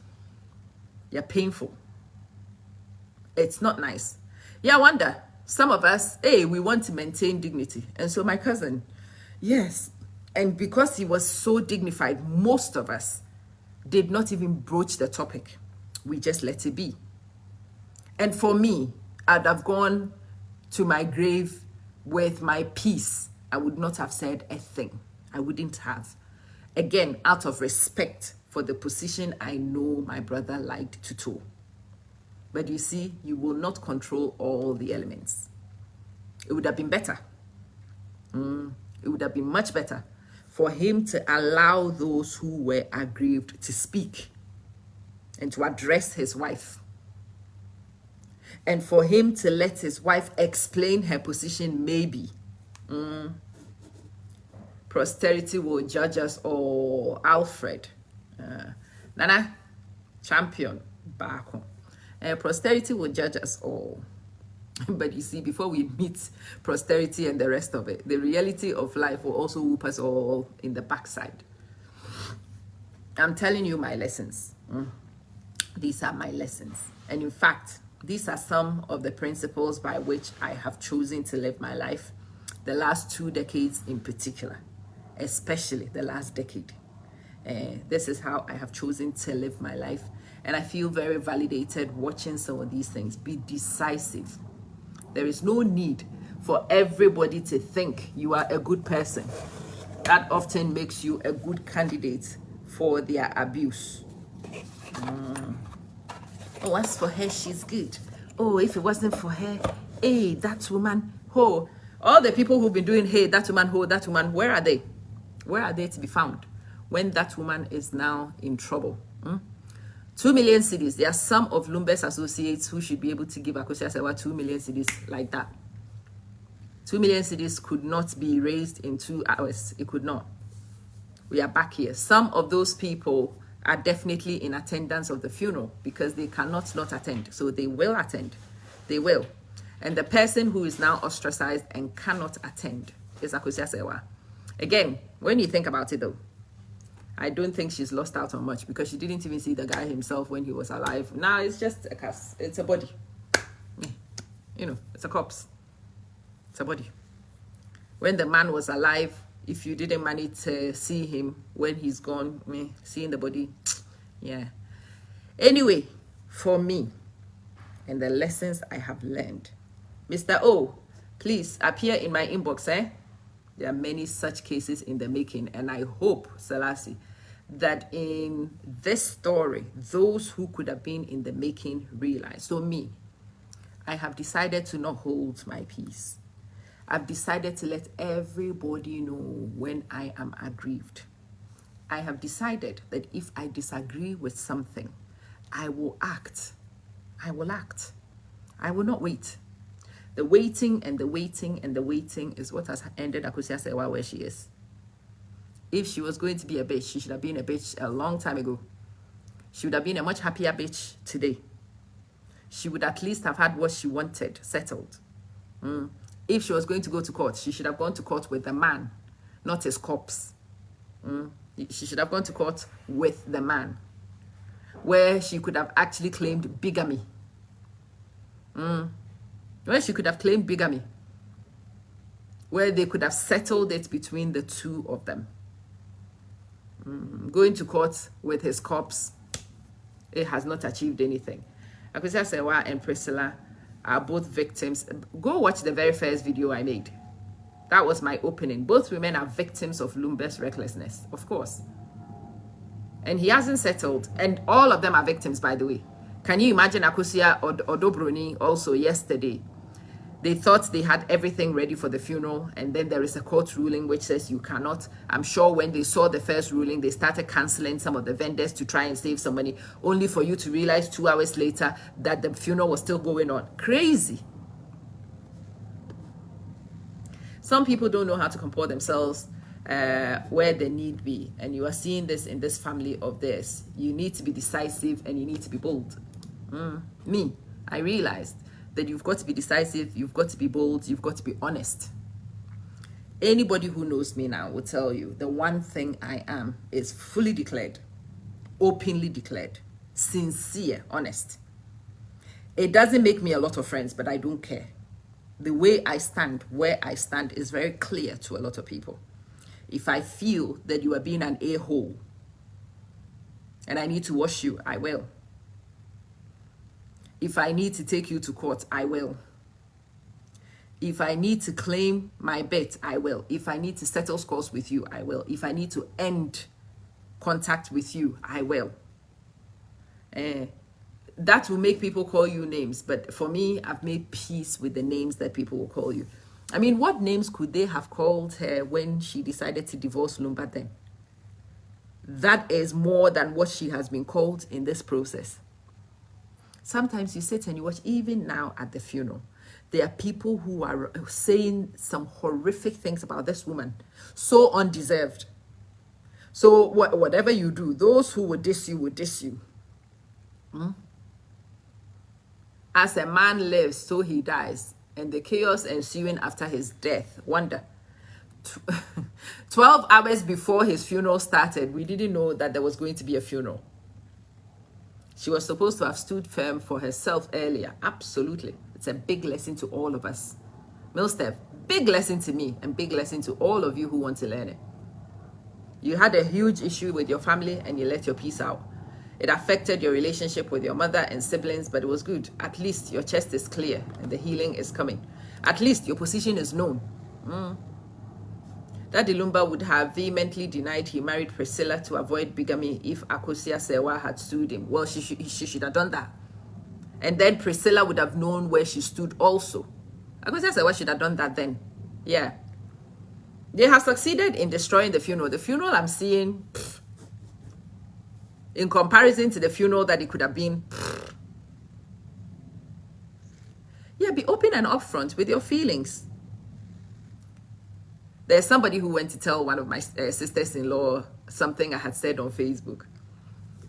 they're painful. It's not nice. Yeah, I wonder, some of us, we want to maintain dignity. And so my cousin, yes, and because he was so dignified, most of us did not even broach the topic. We just let it be. And for me, I'd have gone to my grave with my peace. I would not have said a thing. I wouldn't have. Again, out of respect for the position I know my brother liked to toe. But you see, you will not control all the elements. It would have been better. It would have been much better for him to allow those who were aggrieved to speak and to address his wife. And for him to let his wife explain her position, maybe. Posterity will judge us all. Alfred. Nana, champion. Bako. Posterity will judge us all. But you see, before we meet posterity and the rest of it, the reality of life will also whoop us all in the backside. I'm telling you my lessons. These are my lessons. And in fact, these are some of the principles by which I have chosen to live my life. the last 2 decades in particular, especially the last decade. This is how I have chosen to live my life. And I feel very validated watching some of these things. Be decisive. There is no need for everybody to think you are a good person. That often makes you a good candidate for their abuse. Oh, as for her, she's good. Oh, if it wasn't for her, hey, that woman, oh, all the people who've been doing, hey, that woman, oh, that woman, where are they? Where are they to be found when that woman is now in trouble? 2 million cedis. There are some of Lumba's associates who should be able to give Akosua Sewa 2 million cedis like that. 2 million cedis could not be raised in 2 hours. It could not. We are back here. Some of those people are definitely in attendance of the funeral because they cannot not attend. So they will attend. They will. And the person who is now ostracized and cannot attend is Akosua Sewa. Again, when you think about it though, I don't think she's lost out on much because she didn't even see the guy himself when he was alive. Now it's just a cast. It's a body. You know, it's a corpse. It's a body. When the man was alive, if you didn't manage to see him when he's gone, seeing the body, yeah. Anyway, for me and the lessons I have learned, Mr. O, please appear in my inbox, There are many such cases in the making, and I hope, Selassie, that in this story, those who could have been in the making realize. So me, I have decided to not hold my peace. I've decided to let everybody know when I am aggrieved. I have decided that if I disagree with something, I will act. I will act. I will not wait. The waiting and the waiting and the waiting is what has ended Akosua Sewa where she is. If she was going to be a bitch, she should have been a bitch a long time ago. She would have been a much happier bitch today. She would at least have had what she wanted settled. If she was going to go to court, she should have gone to court with the man, not his corpse. She should have gone to court with the man, where she could have actually claimed bigamy. Where she could have claimed bigamy, where they could have settled it between the two of them. Going to court with his corpse, it has not achieved anything. Akosua Sewa and Priscilla are both victims. Go watch the very first video I made. That was my opening. Both women are victims of Lumba's recklessness, of course. And he hasn't settled. And all of them are victims, by the way. Can you imagine Akosua Odobroni also yesterday? They thought they had everything ready for the funeral, and then there is a court ruling which says you cannot. I'm sure when they saw the first ruling, they started cancelling some of the vendors to try and save some money, only for you to realize 2 hours later that the funeral was still going on. Crazy. Some people don't know how to comport themselves where they need be, and you are seeing this in this family of theirs. You need to be decisive and you need to be bold. Me, I realized that you've got to be decisive, you've got to be bold, you've got to be honest. Anybody who knows me now will tell you the one thing I am is fully declared, openly declared, sincere, honest. It doesn't make me a lot of friends, but I don't care. The way I stand, where I stand is very clear to a lot of people. If I feel that you are being an a-hole and I need to wash you, I will. If I need to take you to court, I will. If I need to claim my bet, I will. If I need to settle scores with you, I will. If I need to end contact with you, I will. That will make people call you names. But for me, I've made peace with the names that people will call you. I mean, what names could they have called her when she decided to divorce Lumba then? That is more than what she has been called in this process. Sometimes you sit and you watch, even now at the funeral, there are people who are saying some horrific things about this woman, so undeserved. So whatever you do, those who would diss you will diss you. As a man lives, so he dies. And the chaos ensuing after his death. Wonder. 12 hours before his funeral started, we didn't know that there was going to be a funeral. She was supposed to have stood firm for herself earlier. Absolutely. It's a big lesson to all of us. Milstep, big lesson to me and big lesson to all of you who want to learn it. You had a huge issue with your family and you let your peace out. It affected your relationship with your mother and siblings, but it was good. At least your chest is clear and the healing is coming. At least your position is known. Daddy Lumba would have vehemently denied he married Priscilla to avoid bigamy if Akosia Sewa had sued him. Well, she should have done that. And then Priscilla would have known where she stood also. Akosia Sewa should have done that then. Yeah. They have succeeded in destroying the funeral. The funeral I'm seeing, in comparison to the funeral that it could have been, yeah, be open and upfront with your feelings. There's somebody who went to tell one of my sisters-in-law something I had said on Facebook.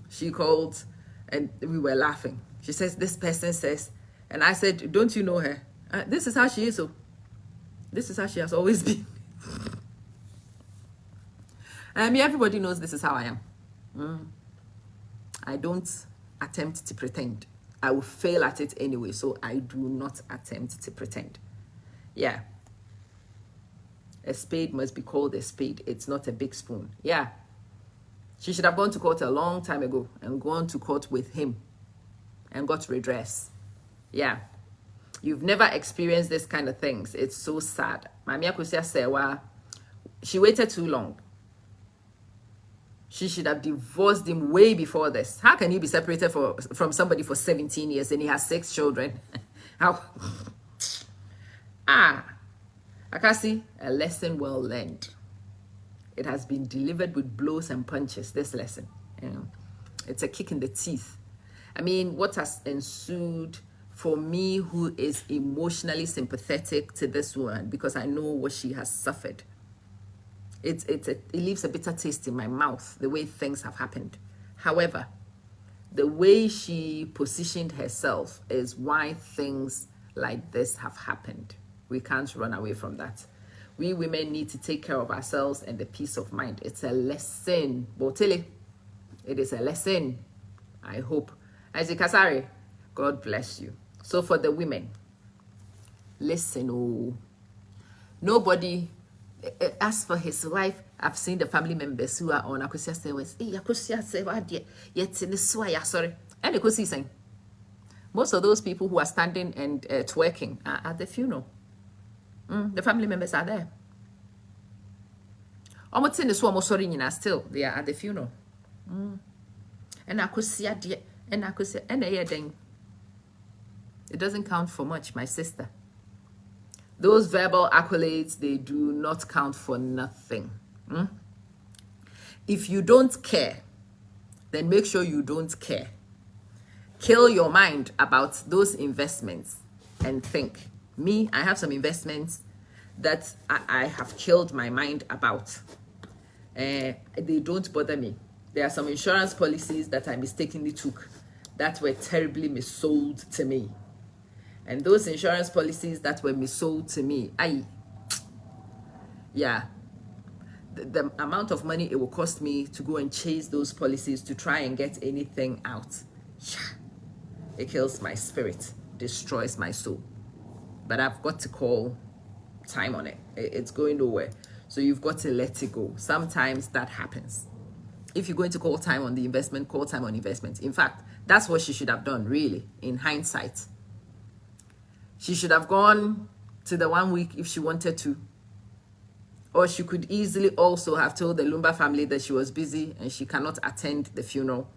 She called and we were laughing. She says, this person says, and I said, don't you know her? This is how she is. So this is how she has always been. Everybody knows this is how I am. I don't attempt to pretend. I will fail at it anyway, so I do not attempt to pretend. Yeah. A spade must be called a spade. It's not a big spoon. Yeah. She should have gone to court a long time ago and gone to court with him and got redress. Yeah. You've never experienced this kind of things. It's so sad. Mami Akosia Sewa, she waited too long. She should have divorced him way before this. How can you be separated from somebody for 17 years and he has 6 children? How? Akasi, a lesson well learned. It has been delivered with blows and punches, this lesson. It's a kick in the teeth. I mean, what has ensued for me, who is emotionally sympathetic to this woman, because I know what she has suffered. It leaves a bitter taste in my mouth, the way things have happened. However, the way she positioned herself is why things like this have happened. We can't run away from that. We women need to take care of ourselves and the peace of mind. It's a lesson. Botele. It is a lesson. I hope. Isaac Kasari, God bless you. So for the women, listen, oh, nobody, as for his wife, I've seen the family members who are on Akosia Sewa's, Akosia Sewa, yet in the swaya, sorry. And you could see saying, most of those people who are standing and twerking are at the funeral. The family members are there. Almost in the swam sorry, still they are at the funeral. And I could see and I could say, and then it doesn't count for much, my sister. Those verbal accolades, they do not count for nothing. If you don't care, then make sure you don't care. Kill your mind about those investments and think. Me, I have some investments that I have killed my mind about. They don't bother me. There are some insurance policies that I mistakenly took that were terribly missold to me. And those insurance policies that were missold to me, the amount of money it will cost me to go and chase those policies to try and get anything out, it kills my spirit, destroys my soul. But I've got to call time on it. It's going nowhere. So you've got to let it go. Sometimes that happens. If you're going to call time on the investment, call time on investment. In fact, that's what she should have done, really, in hindsight. She should have gone to the 1 week if she wanted to. Or she could easily also have told the Lumba family that she was busy and she cannot attend the funeral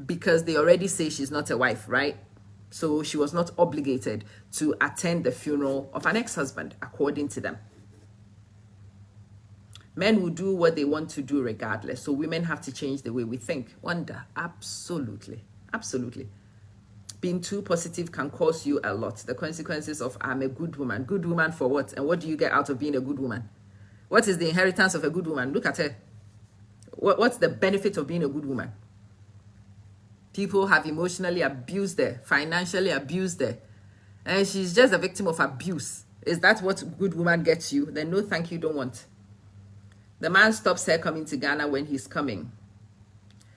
because they already say she's not a wife, right? So she was not obligated to attend the funeral of an ex-husband, according to them. Men will do what they want to do regardless. So women have to change the way we think. Wonder, absolutely, absolutely. Being too positive can cost you a lot. The consequences of I'm a good woman. Good woman for what? And what do you get out of being a good woman? What is the inheritance of a good woman? Look at her. What's the benefit of being a good woman? People have emotionally abused her, financially abused her, and she's just a victim of abuse. Is that what good woman gets you? Then no, thank you, don't want. The man stops her coming to Ghana when he's coming.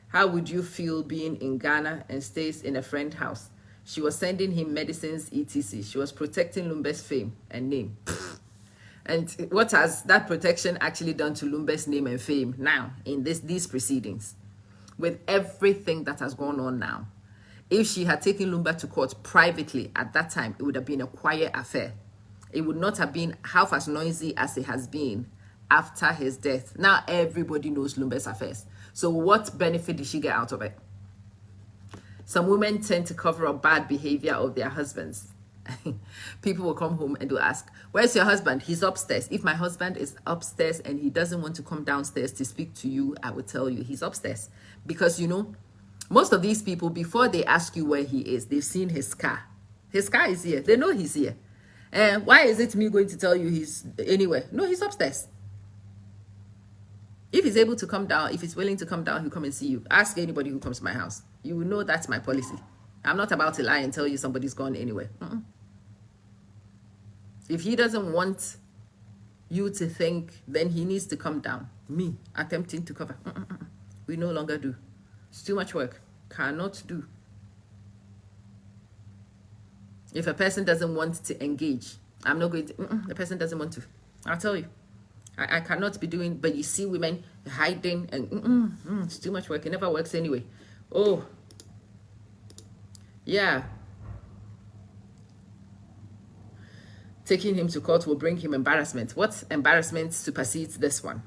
How would you feel being in Ghana and stays in a friend's house? She was sending him medicines, etc. She was protecting Lumba's fame and name. And what has that protection actually done to Lumba's name and fame now in these proceedings? With everything that has gone on now. If she had taken Lumba to court privately at that time, it would have been a quiet affair. It would not have been half as noisy as it has been after his death. Now everybody knows Lumba's affairs. So what benefit did she get out of it? Some women tend to cover up bad behavior of their husbands. People will come home and will ask, where's your husband? He's upstairs. If my husband is upstairs and he doesn't want to come downstairs to speak to you, I will tell you he's upstairs. Because, you know, most of these people, before they ask you where he is, they've seen his car. His car is here. They know he's here. And why is it me going to tell you he's anywhere? No, he's upstairs. If he's able to come down, if he's willing to come down, he'll come and see you. Ask anybody who comes to my house. You will know that's my policy. I'm not about to lie and tell you somebody's gone anywhere. If he doesn't want you to think, then he needs to come down. Me, attempting to cover. We no longer do. It's too much work. Cannot do. If a person doesn't want to engage, I'm not going to, the person doesn't want to. I'll tell you. I cannot be doing, but you see women hiding and it's too much work. It never works anyway. Oh, yeah. Taking him to court will bring him embarrassment. What embarrassment supersedes this one?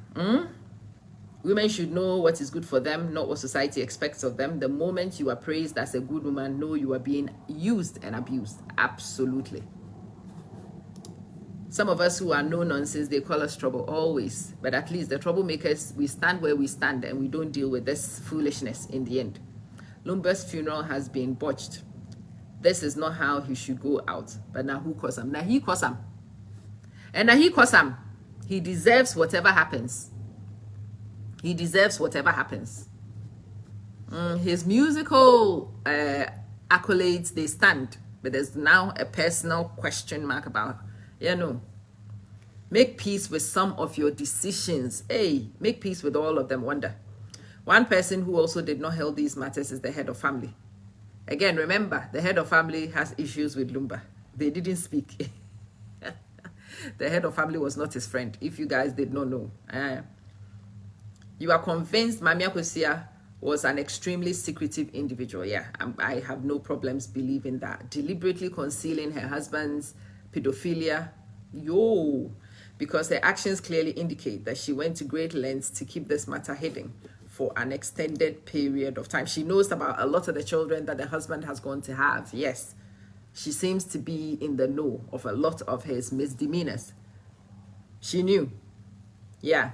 Women should know what is good for them, not what society expects of them. The moment you are praised as a good woman, know you are being used and abused. Absolutely. Some of us who are no nonsense, they call us trouble always. But at least the troublemakers, we stand where we stand and we don't deal with this foolishness in the end. Lumba's funeral has been botched. This is not how he should go out. But now who caused him? Now he caused him. And now he caused him. He deserves whatever happens. He deserves whatever happens. His musical accolades, they stand. But there's now a personal question mark about, make peace with some of your decisions. Hey, make peace with all of them. Wonder. One person who also did not hold these matters is the head of family. Again, remember, the head of family has issues with Lumba. They didn't speak. The head of family was not his friend, if you guys did not know. You are convinced Mami Akosua was an extremely secretive individual. Yeah, I have no problems believing that. Deliberately concealing her husband's pedophilia. Because her actions clearly indicate that she went to great lengths to keep this matter hidden for an extended period of time. She knows about a lot of the children that the husband has gone to have. Yes, she seems to be in the know of a lot of his misdemeanors. She knew. Yeah.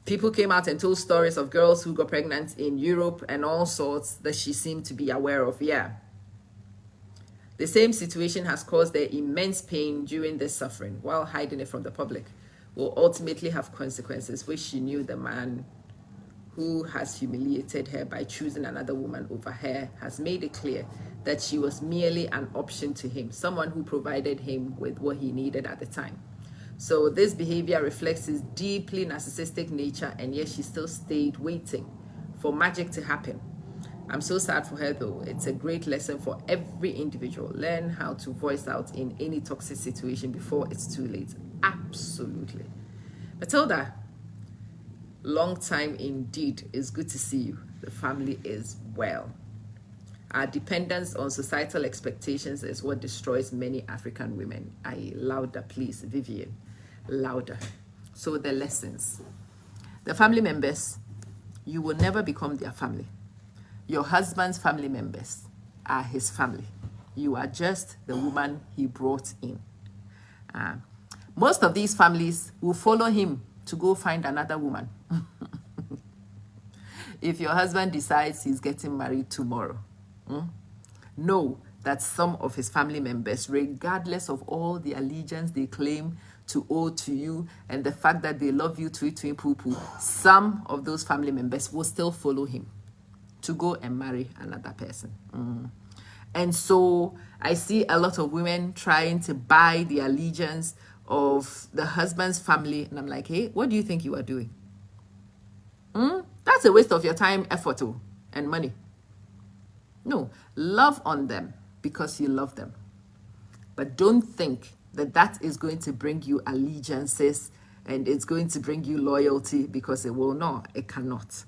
People came out and told stories of girls who got pregnant in Europe and all sorts that she seemed to be aware of. Yeah. The same situation has caused her immense pain during this suffering while hiding it from the public. Will ultimately have consequences, which she knew the man who has humiliated her by choosing another woman over her has made it clear that she was merely an option to him, someone who provided him with what he needed at the time. So this behavior reflects his deeply narcissistic nature, and yet she still stayed waiting for magic to happen. I'm so sad for her though. It's a great lesson for every individual. Learn how to voice out in any toxic situation before it's too late. Absolutely. Matilda, long time indeed. It's good to see you. The family is well. Our dependence on societal expectations is what destroys many African women. Louder, please, Vivian. Louder. So the lessons. The family members, you will never become their family. Your husband's family members are his family. You are just the woman he brought in. Most of these families will follow him to go find another woman. If your husband decides he's getting married tomorrow, know that some of his family members, regardless of all the allegiance they claim to owe to you and the fact that they love you twin poo poo, some of those family members will still follow him to go and marry another person. And so I see a lot of women trying to buy the allegiance of the husband's family, and I'm like, hey, what do you think you are doing? That's a waste of your time, effort, and money. No, love on them. because you love them. But don't think that that is going to bring you allegiances and it's going to bring you loyalty, because it will not. It cannot.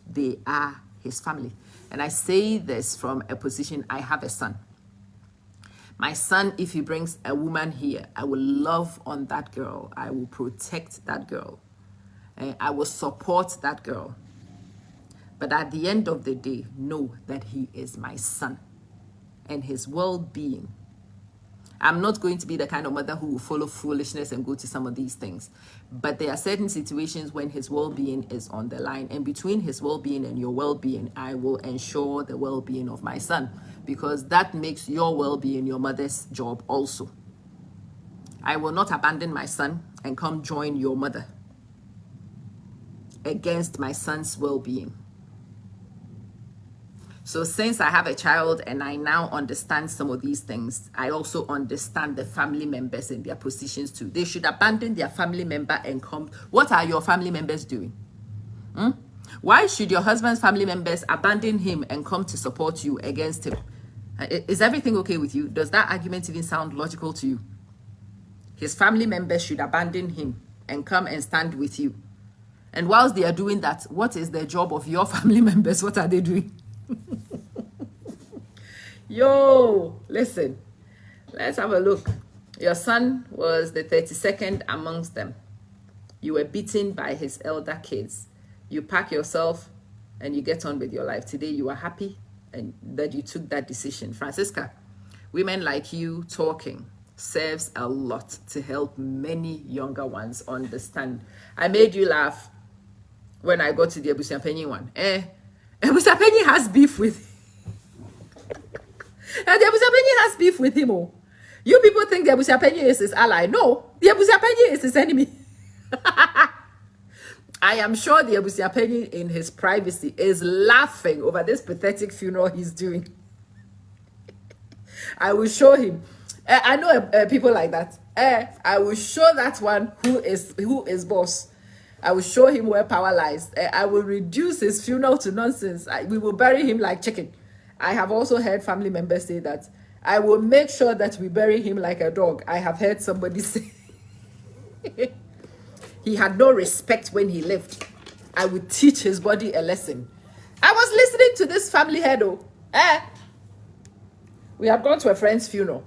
They are his family. And I say this from a position, I have a son. My son, if he brings a woman here, I will love on that girl. I will protect that girl. And I will support that girl. But at the end of the day, know that he is my son and his well-being. I'm not going to be the kind of mother who will follow foolishness and go to some of these things. But there are certain situations when his well-being is on the line. And between his well-being and your well-being, I will ensure the well-being of my son. Because that makes your well-being your mother's job also. I will not abandon my son and come join your mother against my son's well-being. So since I have a child and I now understand some of these things, I also understand the family members and their positions too. They should abandon their family member and come. What are your family members doing? Why should your husband's family members abandon him and come to support you against him? Is everything okay with you? Does that argument even sound logical to you? His family members should abandon him and come and stand with you. And whilst they are doing that, what is the job of your family members? What are they doing? Yo, listen, let's have a look. Your son was the 32nd amongst them. You were beaten by his elder kids. You pack yourself and you get on with your life. Today you are happy and that you took that decision. Francisca, women like you talking serves a lot to help many younger ones understand. I made you laugh when I got to the Ebusiapenyi one. Ebusiapenyi has beef with and the Ebusiapenyi has beef with him. Oh. You people think the Ebusiapenyi is his ally. No, the Ebusiapenyi is his enemy. I am sure the Ebusiapenyi in his privacy is laughing over this pathetic funeral he's doing. I will show him. I know people like that. I will show that one who is boss. I will show him where power lies. I will reduce his funeral to nonsense. We will bury him like chicken. I have also heard family members say that. I will make sure that we bury him like a dog. I have heard somebody say he had no respect when he lived. I would teach his body a lesson. I was listening to this family head. We had gone to a friend's funeral.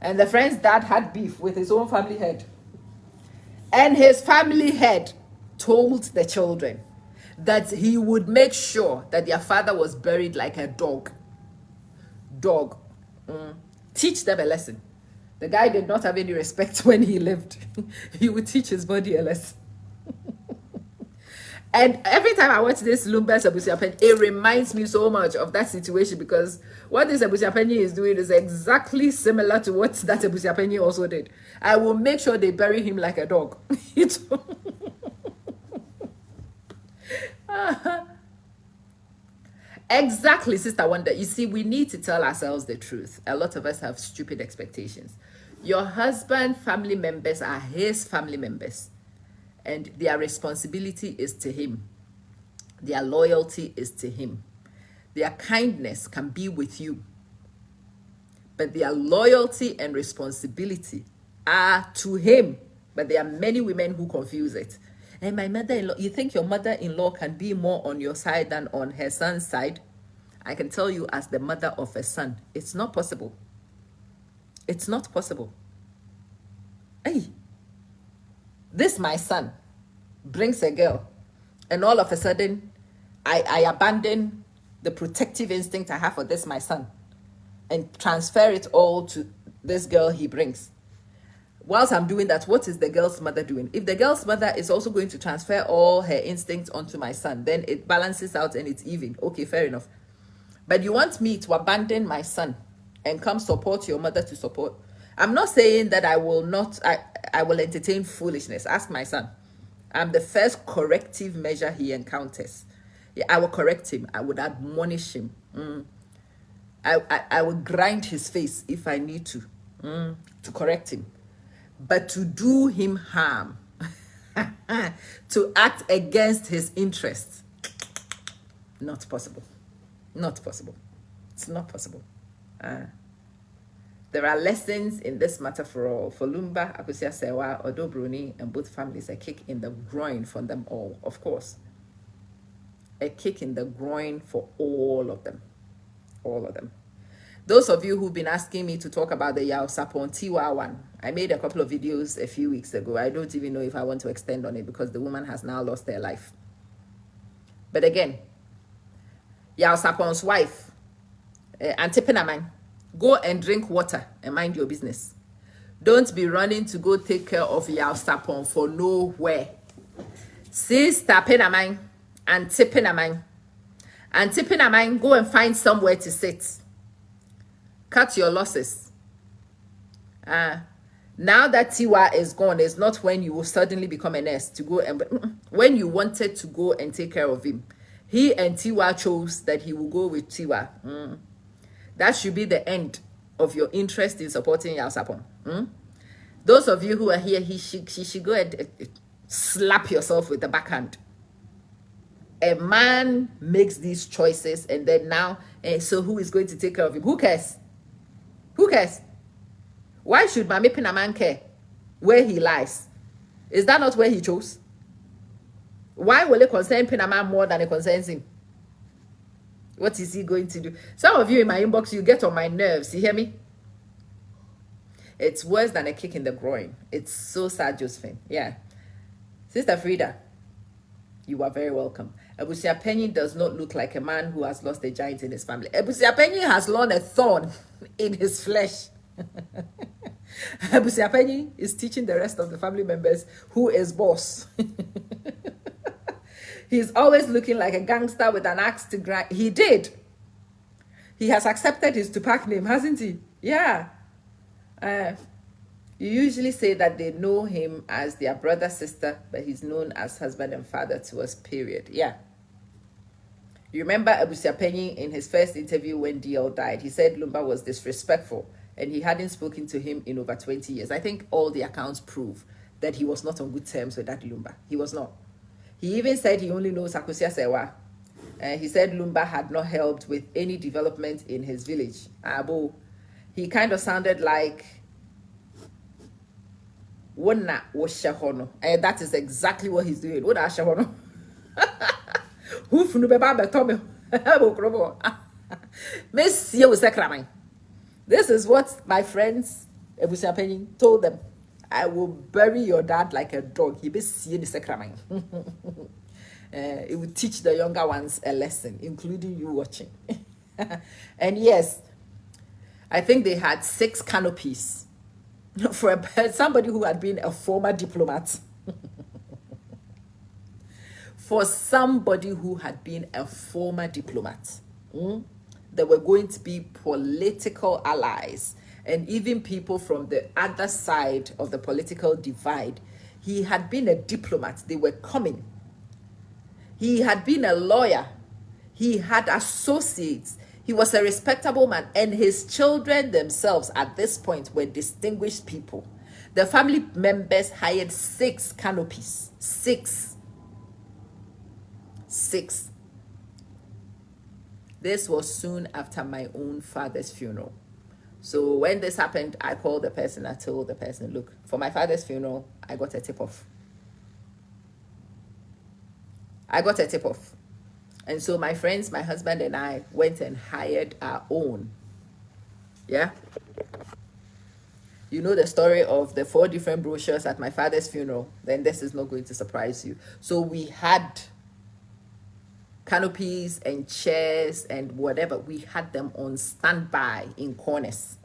And the friend's dad had beef with his own family head. And his family head told the children that he would make sure that their father was buried like a dog. Teach them a lesson. The guy did not have any respect when he lived. He would teach his body a lesson. And every time I watch this Lumba's Ebusiapenyi, it reminds me so much of that situation, because what this Ebusiapenyi is doing is exactly similar to what that Ebusiapenyi also did. I will make sure they bury him like a dog. Exactly, Sister Wonder. You see, we need to tell ourselves the truth. A lot of us have stupid expectations. Your husband family members are his family members, and their responsibility is to him. Their loyalty is to him. Their kindness can be with you, but their loyalty and responsibility are to him. But there are many women who confuse it. And my mother-in-law, you think your mother-in-law can be more on your side than on her son's side? I can tell you, as the mother of a son, it's not possible. It's not possible. Hey, this my son brings a girl, and all of a sudden, I abandon the protective instinct I have for this my son and transfer it all to this girl he brings. Whilst I'm doing that, what is the girl's mother doing? If the girl's mother is also going to transfer all her instincts onto my son, then it balances out and it's even. Okay, fair enough. But you want me to abandon my son and come support your mother to support? I'm not saying that I will not, I will entertain foolishness. Ask my son. I'm the first corrective measure he encounters. Yeah, I will correct him. I would admonish him. I will grind his face if I need to correct him. But to do him harm, to act against his interests, not possible. Not possible. It's not possible. There are lessons in this matter for all. For Lumba, Akusia Sewa, Odo Bruni, and both families, a kick in the groin for them all, of course. A kick in the groin for all of them. All of them. Those of you who've been asking me to talk about the Yao Sapon Tiwa one, I made a couple of videos a few weeks ago. I don't even know if I want to extend on it because the woman has now lost her life. But again, Yao Sapon's wife, Antipenaman, go and drink water and mind your business. Don't be running to go take care of Yao Sapon for nowhere. Sister Penaman, Antipenaman, go and find somewhere to sit. Cut your losses. Now that Tiwa is gone, it's not when you will suddenly become a nurse to go and when you wanted to go and take care of him. He and Tiwa chose that he will go with Tiwa. That should be the end of your interest in supporting Yao Sapon. Those of you who are here, she should go and slap yourself with the backhand. A man makes these choices and then now, so who is going to take care of him? Who cares? Who cares? Why should Mami Pinaman care where he lies? Is that not where he chose? Why will it concern Pinaman more than it concerns him? What is he going to do? Some of you in my inbox, you get on my nerves. You hear me? It's worse than a kick in the groin. It's so sad, Josephine. Yeah. Sister Frida, you are very welcome. Ebusia Penny does not look like a man who has lost a giant in his family. Ebusia Penny has lost a thorn in his flesh. Ebusia Penny is teaching the rest of the family members who is boss. He's always looking like a gangster with an axe to grind. He did. He has accepted his Tupac name, hasn't he? Yeah. You usually say that they know him as their brother, sister, but he's known as husband and father to us, period. Yeah. You remember Ebusia Penny in his first interview when DL died, he said Lumba was disrespectful and he hadn't spoken to him in over 20 years. I think all the accounts prove that he was not on good terms with Daddy Lumba. He was not. He even said he only knows Akusia Sewa. He said Lumba had not helped with any development in his village. Abo, he kind of sounded like Wona Washahono. And that is exactly what he's doing. Wona Washahono. This is what my friends Ebusia Penny told them. I will bury your dad like a dog. He be seeing the sacrament. It will teach the younger ones a lesson, including you watching. And yes, I think they had 6 canopies for somebody who had been a former diplomat. For somebody who had been a former diplomat. There were going to be political allies and even people from the other side of the political divide. He had been a diplomat. They were coming. He had been a lawyer. He had associates. He was a respectable man. And his children themselves at this point were distinguished people. The family members hired 6 canopies. 6. This was soon after my own father's funeral. So when this happened, I called the person. I told the person, look, for my father's funeral, I got a tip-off. And so my friends, my husband and I went and hired our own. Yeah? You know the story of the 4 different brochures at my father's funeral. Then this is not going to surprise you. So we had canopies and chairs and whatever. We had them on standby in corners.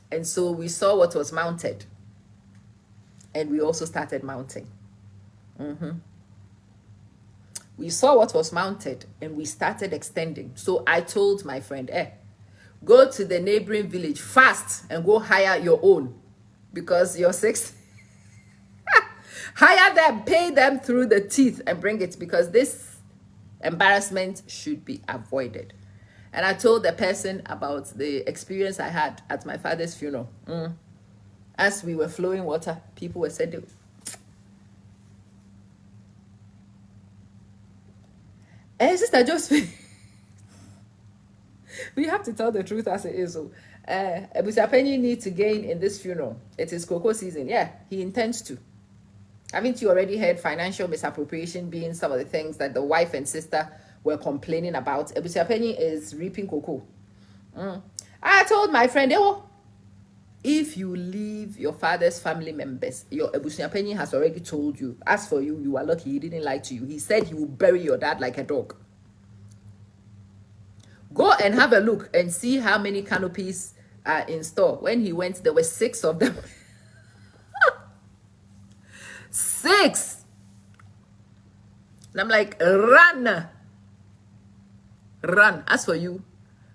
And so we saw what was mounted. And we also started mounting. We saw what was mounted and we started extending. So I told my friend, go to the neighboring village fast and go hire your own. Because your 6... Hire them, pay them through the teeth and bring it, because this embarrassment should be avoided. And I told the person about the experience I had at my father's funeral. As we were flowing water, people were saying, Sister Josephine, We have to tell the truth as it is. So, Ebusiapenyi needs to gain in this funeral. It is cocoa season. Yeah, he intends to. Haven't you already heard financial misappropriation being some of the things that the wife and sister were complaining about? Ebusiapenyi is reaping cocoa. I told my friend, if you leave your father's family members, your Ebusiapenyi has already told you. As for you, you are lucky he didn't lie to you. He said he will bury your dad like a dog. Go and have a look and see how many canopies are in store. When he went, there were 6 of them. 6. And I'm like, run. Run. As for you,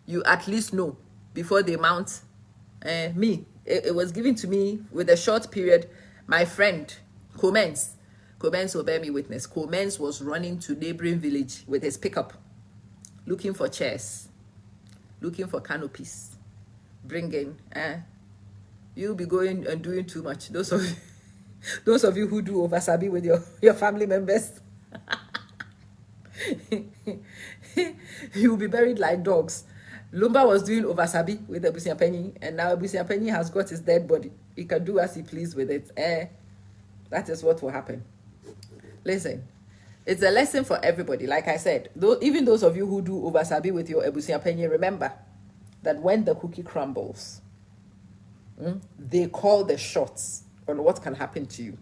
you at least know before they mount. Me, it was given to me with a short period. My friend, Comens will bear me witness. Comens was running to neighboring village with his pickup, looking for chairs, looking for canopies, bringing. You'll be going and doing too much. Those of you who do oversabi with your family members, you'll be buried like dogs. Lumba was doing oversabi with Ebusiapenyi, and now Ebusiapenyi has got his dead body. He can do as he please with it. That is what will happen. Listen, it's a lesson for everybody. Like I said, even those of you who do oversabi with your Ebusiapenyi, remember that when the cookie crumbles, they call the shots on what can happen to you.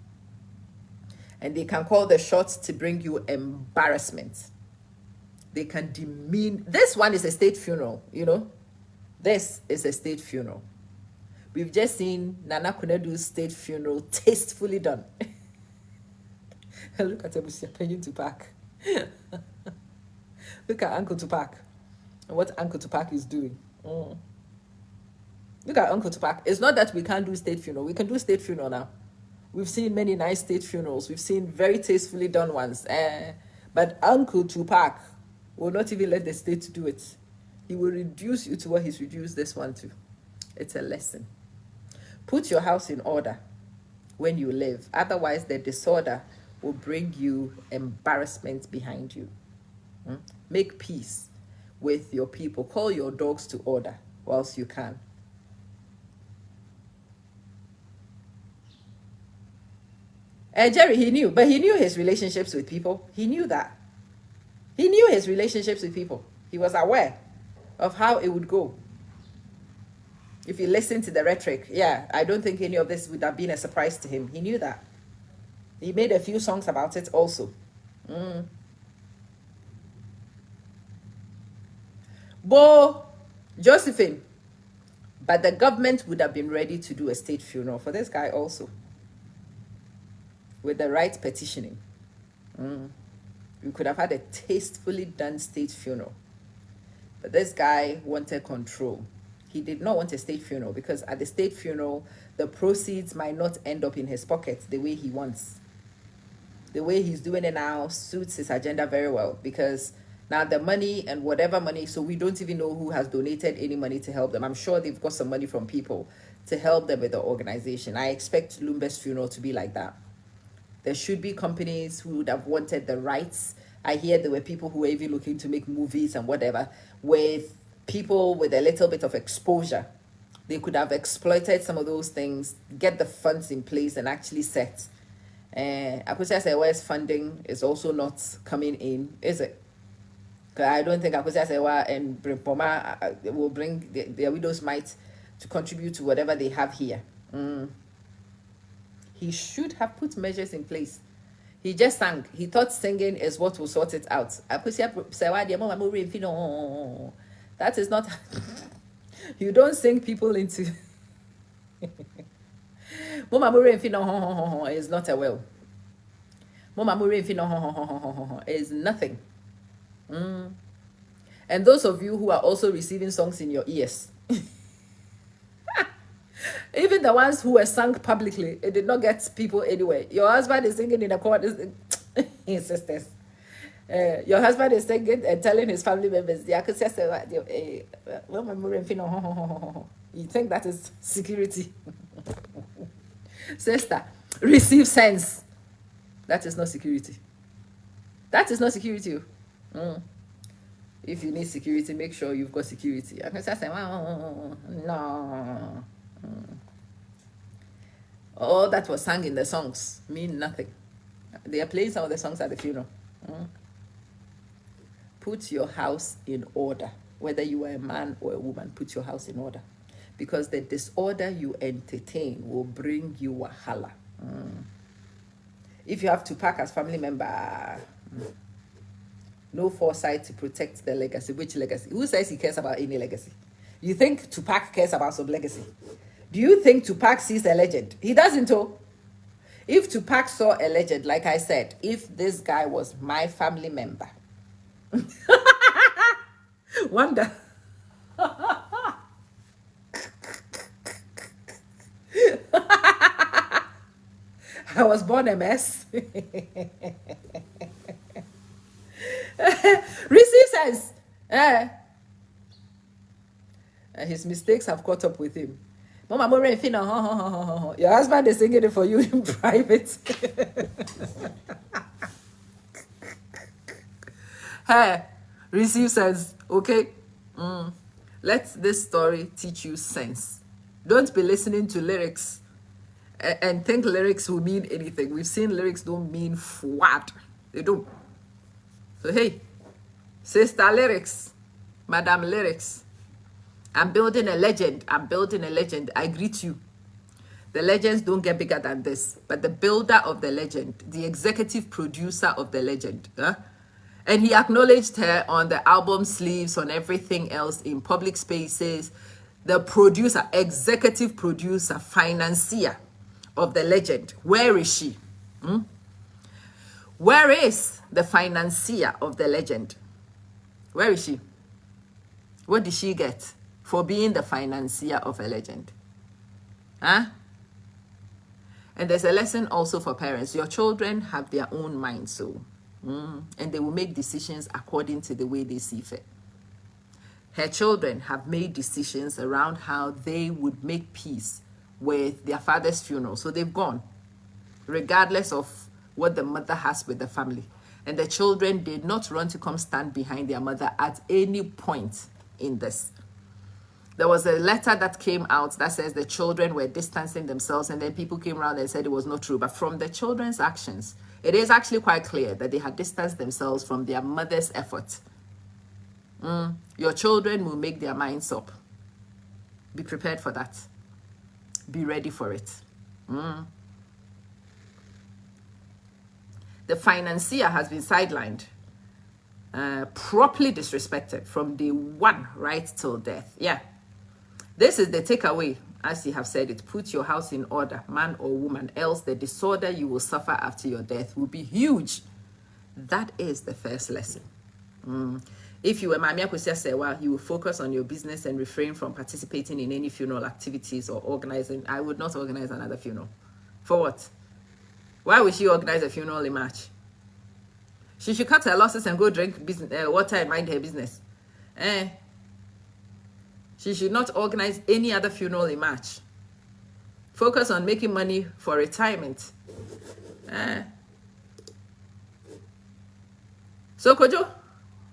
And they can call the shots to bring you embarrassment. They can demean. This one is a state funeral, you know. This is a state funeral. We've just seen Nana Kunedu's state funeral tastefully done. Look at Ebusiapenyi Tupac. Look at Uncle Tupac and what Uncle Tupac is doing. Look at Uncle Tupac. It's not that we can't do state funeral. We can do state funeral now. We've seen many nice state funerals. We've seen very tastefully done ones. But Uncle Tupac will not even let the state do it. He will reduce you to what he's reduced this one to. It's a lesson. Put your house in order when you live. Otherwise, the disorder will bring you embarrassment behind you. Make peace with your people. Call your dogs to order whilst you can. Jerry, he knew, but he knew his relationships with people. He knew that. He knew his relationships with people. He was aware of how it would go. If you listen to the rhetoric, I don't think any of this would have been a surprise to him. He knew that. He made a few songs about it also. Bo, Josephine. But the government would have been ready to do a state funeral for this guy also. With the right petitioning. We could have had a tastefully done state funeral. But this guy wanted control. He did not want a state funeral because at the state funeral, the proceeds might not end up in his pocket the way he wants. The way he's doing it now suits his agenda very well because now the money and whatever money, so we don't even know who has donated any money to help them. I'm sure they've got some money from people to help them with the organization. I expect Lumba's funeral to be like that. There should be companies who would have wanted the rights. I hear there were people who were even looking to make movies and whatever with people with a little bit of exposure. They could have exploited some of those things, get the funds in place and actually set. Akosia Sewa's funding is also not coming in, is it? Because I don't think Akosia Sewa and Brimpoma will bring their widows' might to contribute to whatever they have here. He should have put measures in place. He just sang. He thought singing is what will sort it out. That is not. You don't sing people into. Is not a will. Is nothing. And those of you who are also receiving songs in your ears. Even the ones who were sung publicly, it did not get people anywhere. Your husband is singing in a choir, his sisters. Your husband is singing and telling his family members, you think that is security? Sister, receive sense. That is not security. That is not security. If you need security, make sure you've got security. And I said, no. All that was sung in the songs mean nothing. They are playing some of the songs at the funeral. Put your house in order. Whether you are a man or a woman, put your house in order. Because the disorder you entertain will bring you wahala. If you have to pack as family member, no foresight to protect the legacy. Which legacy? Who says he cares about any legacy? You think Tupac cares about some legacy? Do you think Tupac sees a legend? He doesn't. If Tupac saw a legend, like I said, if this guy was my family member, wonder. I was born a mess. Receive sense. His mistakes have caught up with him. Mama, your husband is singing it for you in private. Hey, receive sense, okay? Let this story teach you sense. Don't be listening to lyrics and think lyrics will mean anything. We've seen lyrics don't mean what. They don't. So hey, sister lyrics, madam lyrics, I'm building a legend. I'm building a legend. I greet you. The legends don't get bigger than this. But the builder of the legend, the executive producer of the legend, and he acknowledged her on the album sleeves, on everything else, in public spaces. The producer, executive producer, financier of the legend. Where is she? Where is the financier of the legend? Where is she? What did she get for being the financier of a legend? And there's a lesson also for parents. Your children have their own minds, so and they will make decisions according to the way they see fit. Her children have made decisions around how they would make peace with their father's funeral. So they've gone, regardless of what the mother has with the family. And the children did not run to come stand behind their mother at any point in this. There was a letter that came out that says the children were distancing themselves, and then people came around and said it was not true. But from the children's actions, it is actually quite clear that they had distanced themselves from their mother's effort. Your children will make their minds up. Be prepared for that. Be ready for it. The financier has been sidelined, properly disrespected from day one right till death. Yeah. This is the takeaway, as you have said it. Put your house in order, man or woman, else the disorder you will suffer after your death will be huge. That is the first lesson. If you were Mami Akwesi Sewa, you will focus on your business and refrain from participating in any funeral activities or organizing. I would not organize another funeral. For what? Why would she organize a funeral in March? She should cut her losses and go drink water and mind her business. She should not organize any other funeral in March. Focus on making money for retirement. So Kojo,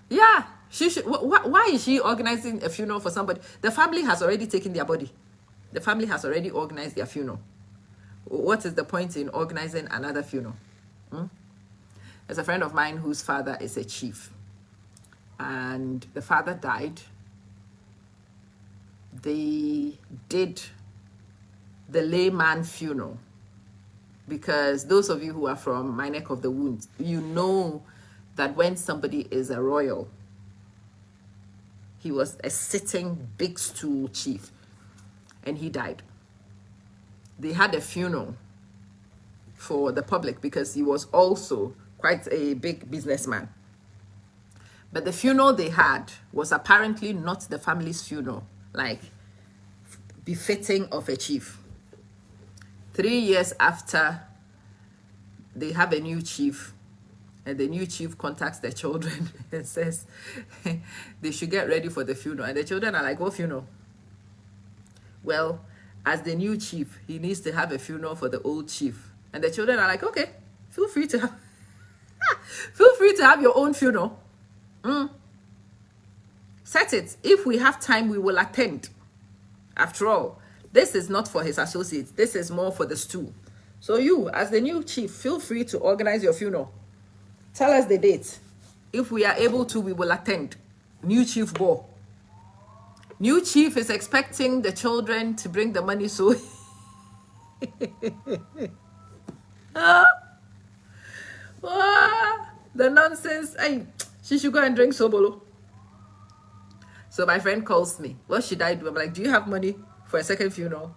yeah, she should. Why is she organizing a funeral for somebody? The family has already taken their body. The family has already organized their funeral. What is the point in organizing another funeral? There's a friend of mine whose father is a chief, and the father died. They did the layman funeral, because those of you who are from my neck of the woods, you know that when somebody is a royal, he was a sitting big stool chief, and he died. They had a funeral for the public because he was also quite a big businessman. But the funeral they had was apparently not the family's funeral, like befitting of a chief. 3 years after, they have a new chief, and the new chief contacts the children and says they should get ready for the funeral. And the children are like, what funeral? Well, as the new chief, he needs to have a funeral for the old chief. And the children are like, okay, feel free to have your own funeral. Set it. If we have time, we will attend. After all, this is not for his associates. This is more for the stool. So you, as the new chief, feel free to organize your funeral. Tell us the date. If we are able to, we will attend. New chief ball. New chief is expecting the children to bring the money, so the nonsense. Hey, she should go and drink sobolo. So my friend calls me. What should I do? I'm like, do you have money for a second funeral?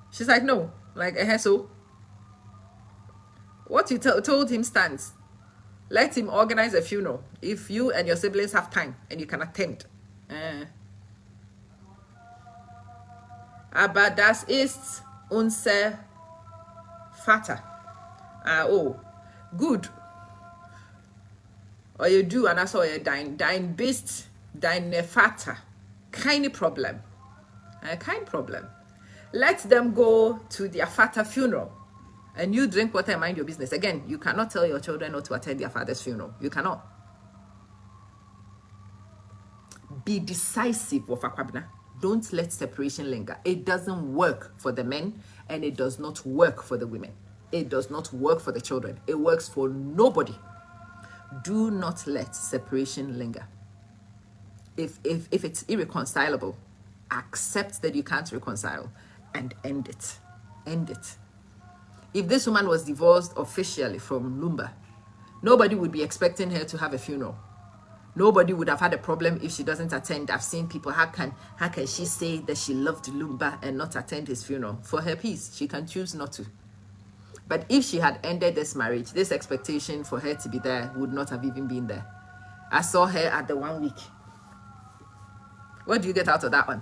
She's like, no. I'm like, so what you told him stands. Let him organize a funeral if you and your siblings have time and you can attend. Aber das ist unser Vater. Oh, good. Or you do, and I saw you dein bist, dein Vater. Keine Problem. Kein Problem. Let them go to their Vater funeral. And you drink water and mind your business. Again, you cannot tell your children not to attend their father's funeral. You cannot. Be decisive, Wafakwabna. Don't let separation linger. It doesn't work for the men, and it does not work for the women. It does not work for the children. It works for nobody. Do not let separation linger. If it's irreconcilable, accept that you can't reconcile and end it. End it. If this woman was divorced officially from Lumba, nobody would be expecting her to have a funeral. Nobody would have had a problem if she doesn't attend. I've seen people, how can she say that she loved Lumba and not attend his funeral? For her peace, she can choose not to. But if she had ended this marriage, this expectation for her to be there would not have even been there. I saw her at the 1 week. What do you get out of that one?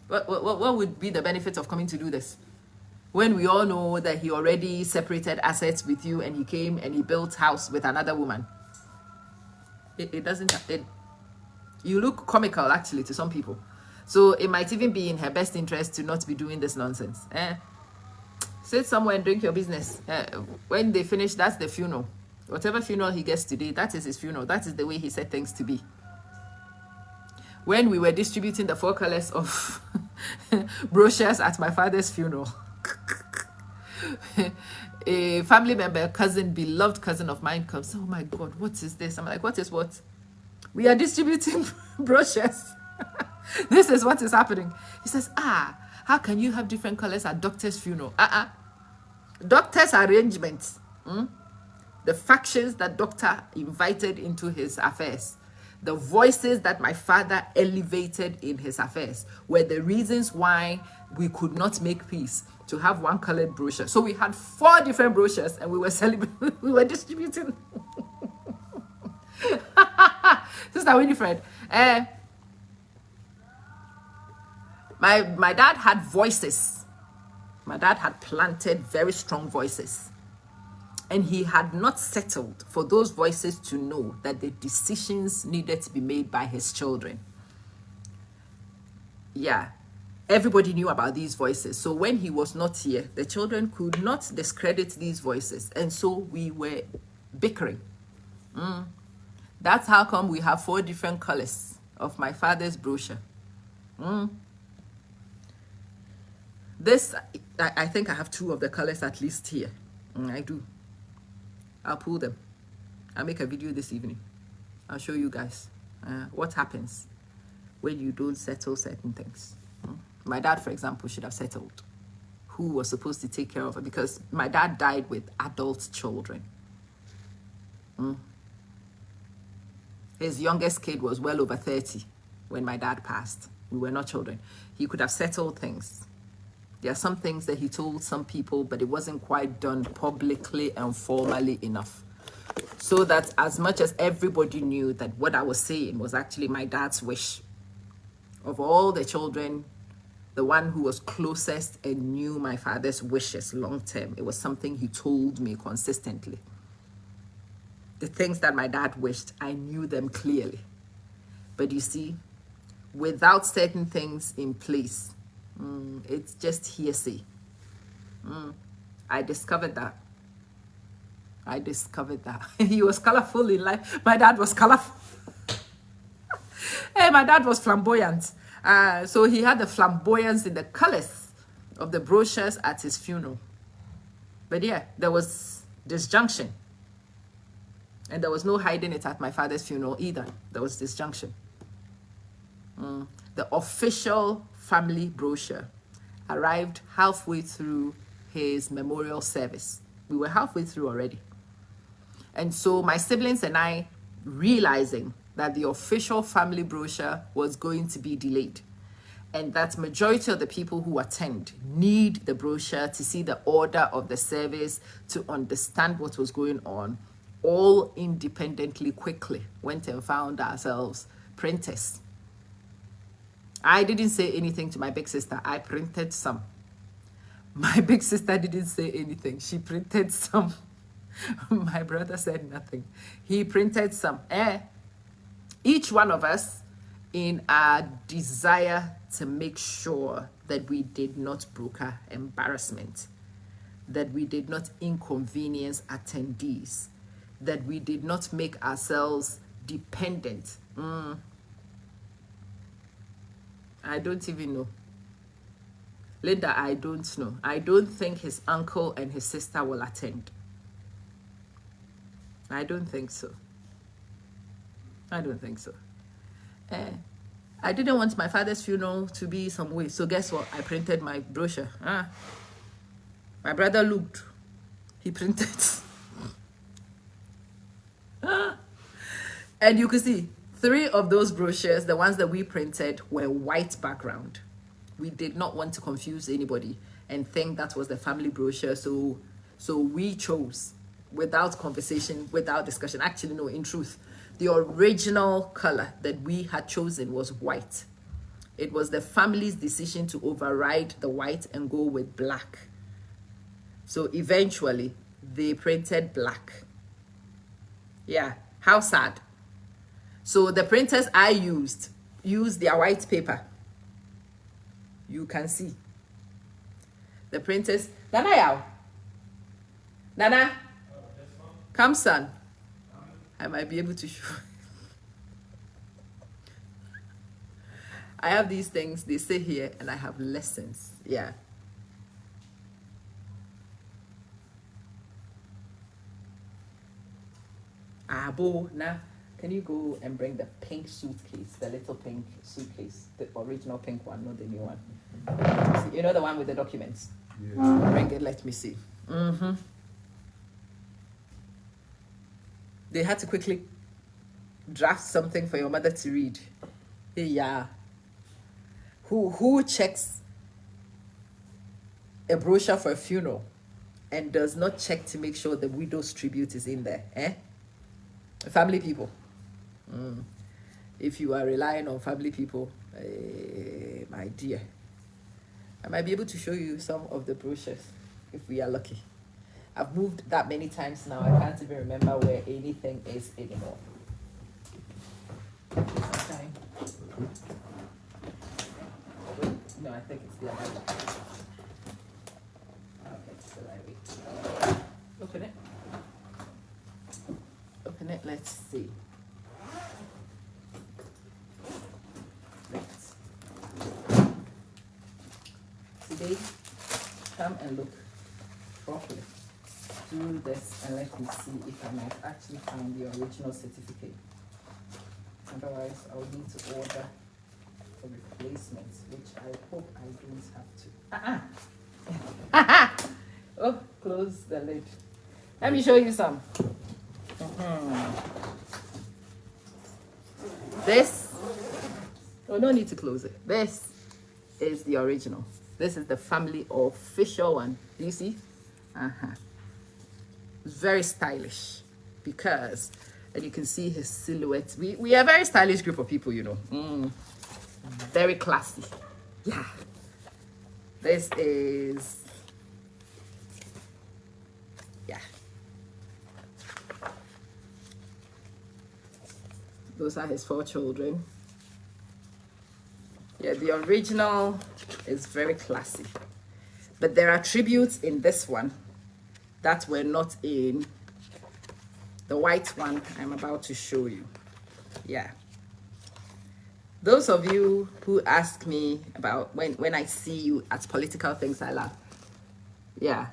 What would be the benefit of coming to do this? When we all know that he already separated assets with you and he came and he built house with another woman. It doesn't, you look comical actually to some people. So it might even be in her best interest to not be doing this nonsense. Sit somewhere and drink your business. When they finish, that's the funeral. Whatever funeral he gets today, that is his funeral. That is the way he said things to be. When we were distributing the 4 colors of brochures at my father's funeral, a family member, cousin, beloved cousin of mine comes, oh my God, what is this? I'm like, what is what? We are distributing brochures. This is what is happening. He says, how can you have different colors at doctor's funeral? Doctor's arrangements. The factions that doctor invited into his affairs. The voices that my father elevated in his affairs were the reasons why we could not make peace to have one colored brochure. So we had 4 different brochures and we were celebrating, we were distributing. Sister Winifred, my dad had voices. My dad had planted very strong voices. And he had not settled for those voices to know that the decisions needed to be made by his children. Yeah, everybody knew about these voices. So when he was not here, the children could not discredit these voices. And so we were bickering. That's how come we have 4 different colors of my father's brochure. This, I think I have 2 of the colors at least here. I do. I'll pull them. I'll make a video this evening. I'll show you guys what happens when you don't settle certain things. My dad, for example, should have settled who was supposed to take care of her, because my dad died with adult children. His youngest kid was well over 30 when my dad passed. We were not children. He could have settled things. There are some things that he told some people, but it wasn't quite done publicly and formally enough. So that as much as everybody knew that what I was saying was actually my dad's wish. Of all the children, the one who was closest and knew my father's wishes long term, it was something he told me consistently. The things that my dad wished, I knew them clearly. But you see, without certain things in place, it's just hearsay. I discovered that. I discovered that. He was colorful in life. My dad was colorful. Hey, my dad was flamboyant. So he had the flamboyance in the colors of the brochures at his funeral. But yeah, there was disjunction. And there was no hiding it at my father's funeral either. There was disjunction. The official family brochure arrived halfway through his memorial service. We were halfway through already. And so my siblings and I, realizing that the official family brochure was going to be delayed, and that majority of the people who attend need the brochure to see the order of the service, to understand what was going on, all independently quickly went and found ourselves printers. I didn't say anything to my big sister. I printed some. My big sister didn't say anything. She printed some. My brother said nothing. He printed some. Each one of us, in our desire to make sure that we did not broker embarrassment, that we did not inconvenience attendees, that we did not make ourselves dependent. I don't even know. Linda, I don't know. I don't think his uncle and his sister will attend. I don't think so. I don't think so. I didn't want my father's funeral to be some way. So guess what? I printed my brochure. My brother looked. He printed. And you can see 3 of those brochures, the ones that we printed, were white background. We did not want to confuse anybody and think that was the family brochure. So we chose, without conversation, without discussion. Actually, no, in truth, the original color that we had chosen was white. It was the family's decision to override the white and go with black. So eventually, they printed black. Yeah, how sad. So the printers I used their white paper. You can see. The printers. Nana, come, son. I might be able to show. I have these things. They sit here, and I have lessons. Yeah. Abo, now, can you go and bring the pink suitcase, the little pink suitcase, the original pink one, not the new one. You know the one with the documents? Yeah. Bring it, let me see. They had to quickly draft something for your mother to read. Yeah. Who checks a brochure for a funeral and does not check to make sure the widow's tribute is in there? Family people. If you are relying on family people, my dear, I might be able to show you some of the brochures if we are lucky. I've moved that many times now, I can't even remember where anything is anymore. Sometime. No, I think it's the other one. Okay, it's the library. Open it. Open it, let's see. Today, come and look properly through this and let me see if I might actually find the original certificate. Otherwise, I will need to order for replacements, which I hope I don't have to. Oh, close the lid. Let me show you some. This, oh, no need to close it. This is the original. This is the family official one. Do you see? It's very stylish because, and you can see his silhouette. We are a very stylish group of people, you know. Very classy. Yeah. This is, yeah. Those are his 4 children. Yeah, the original is very classy. But there are tributes in this one that were not in The white one I'm about to show you. Yeah. Those of you who ask me about when I see you at political things, I laugh. Yeah.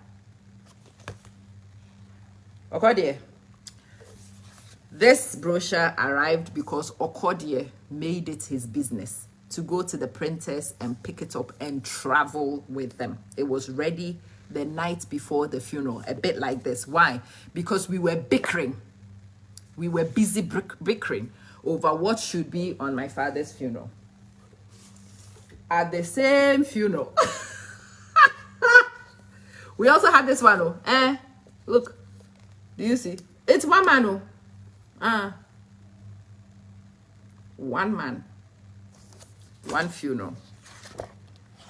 Okay. This brochure arrived because Okodie made it his business to go to the printers and pick it up and travel with them. It was ready the night before the funeral, a bit like this. Why? Because we were bickering. We were busy bickering over what should be on my father's funeral. At the same funeral, we also had this one. Look, do you see? It's one man. One man, one funeral.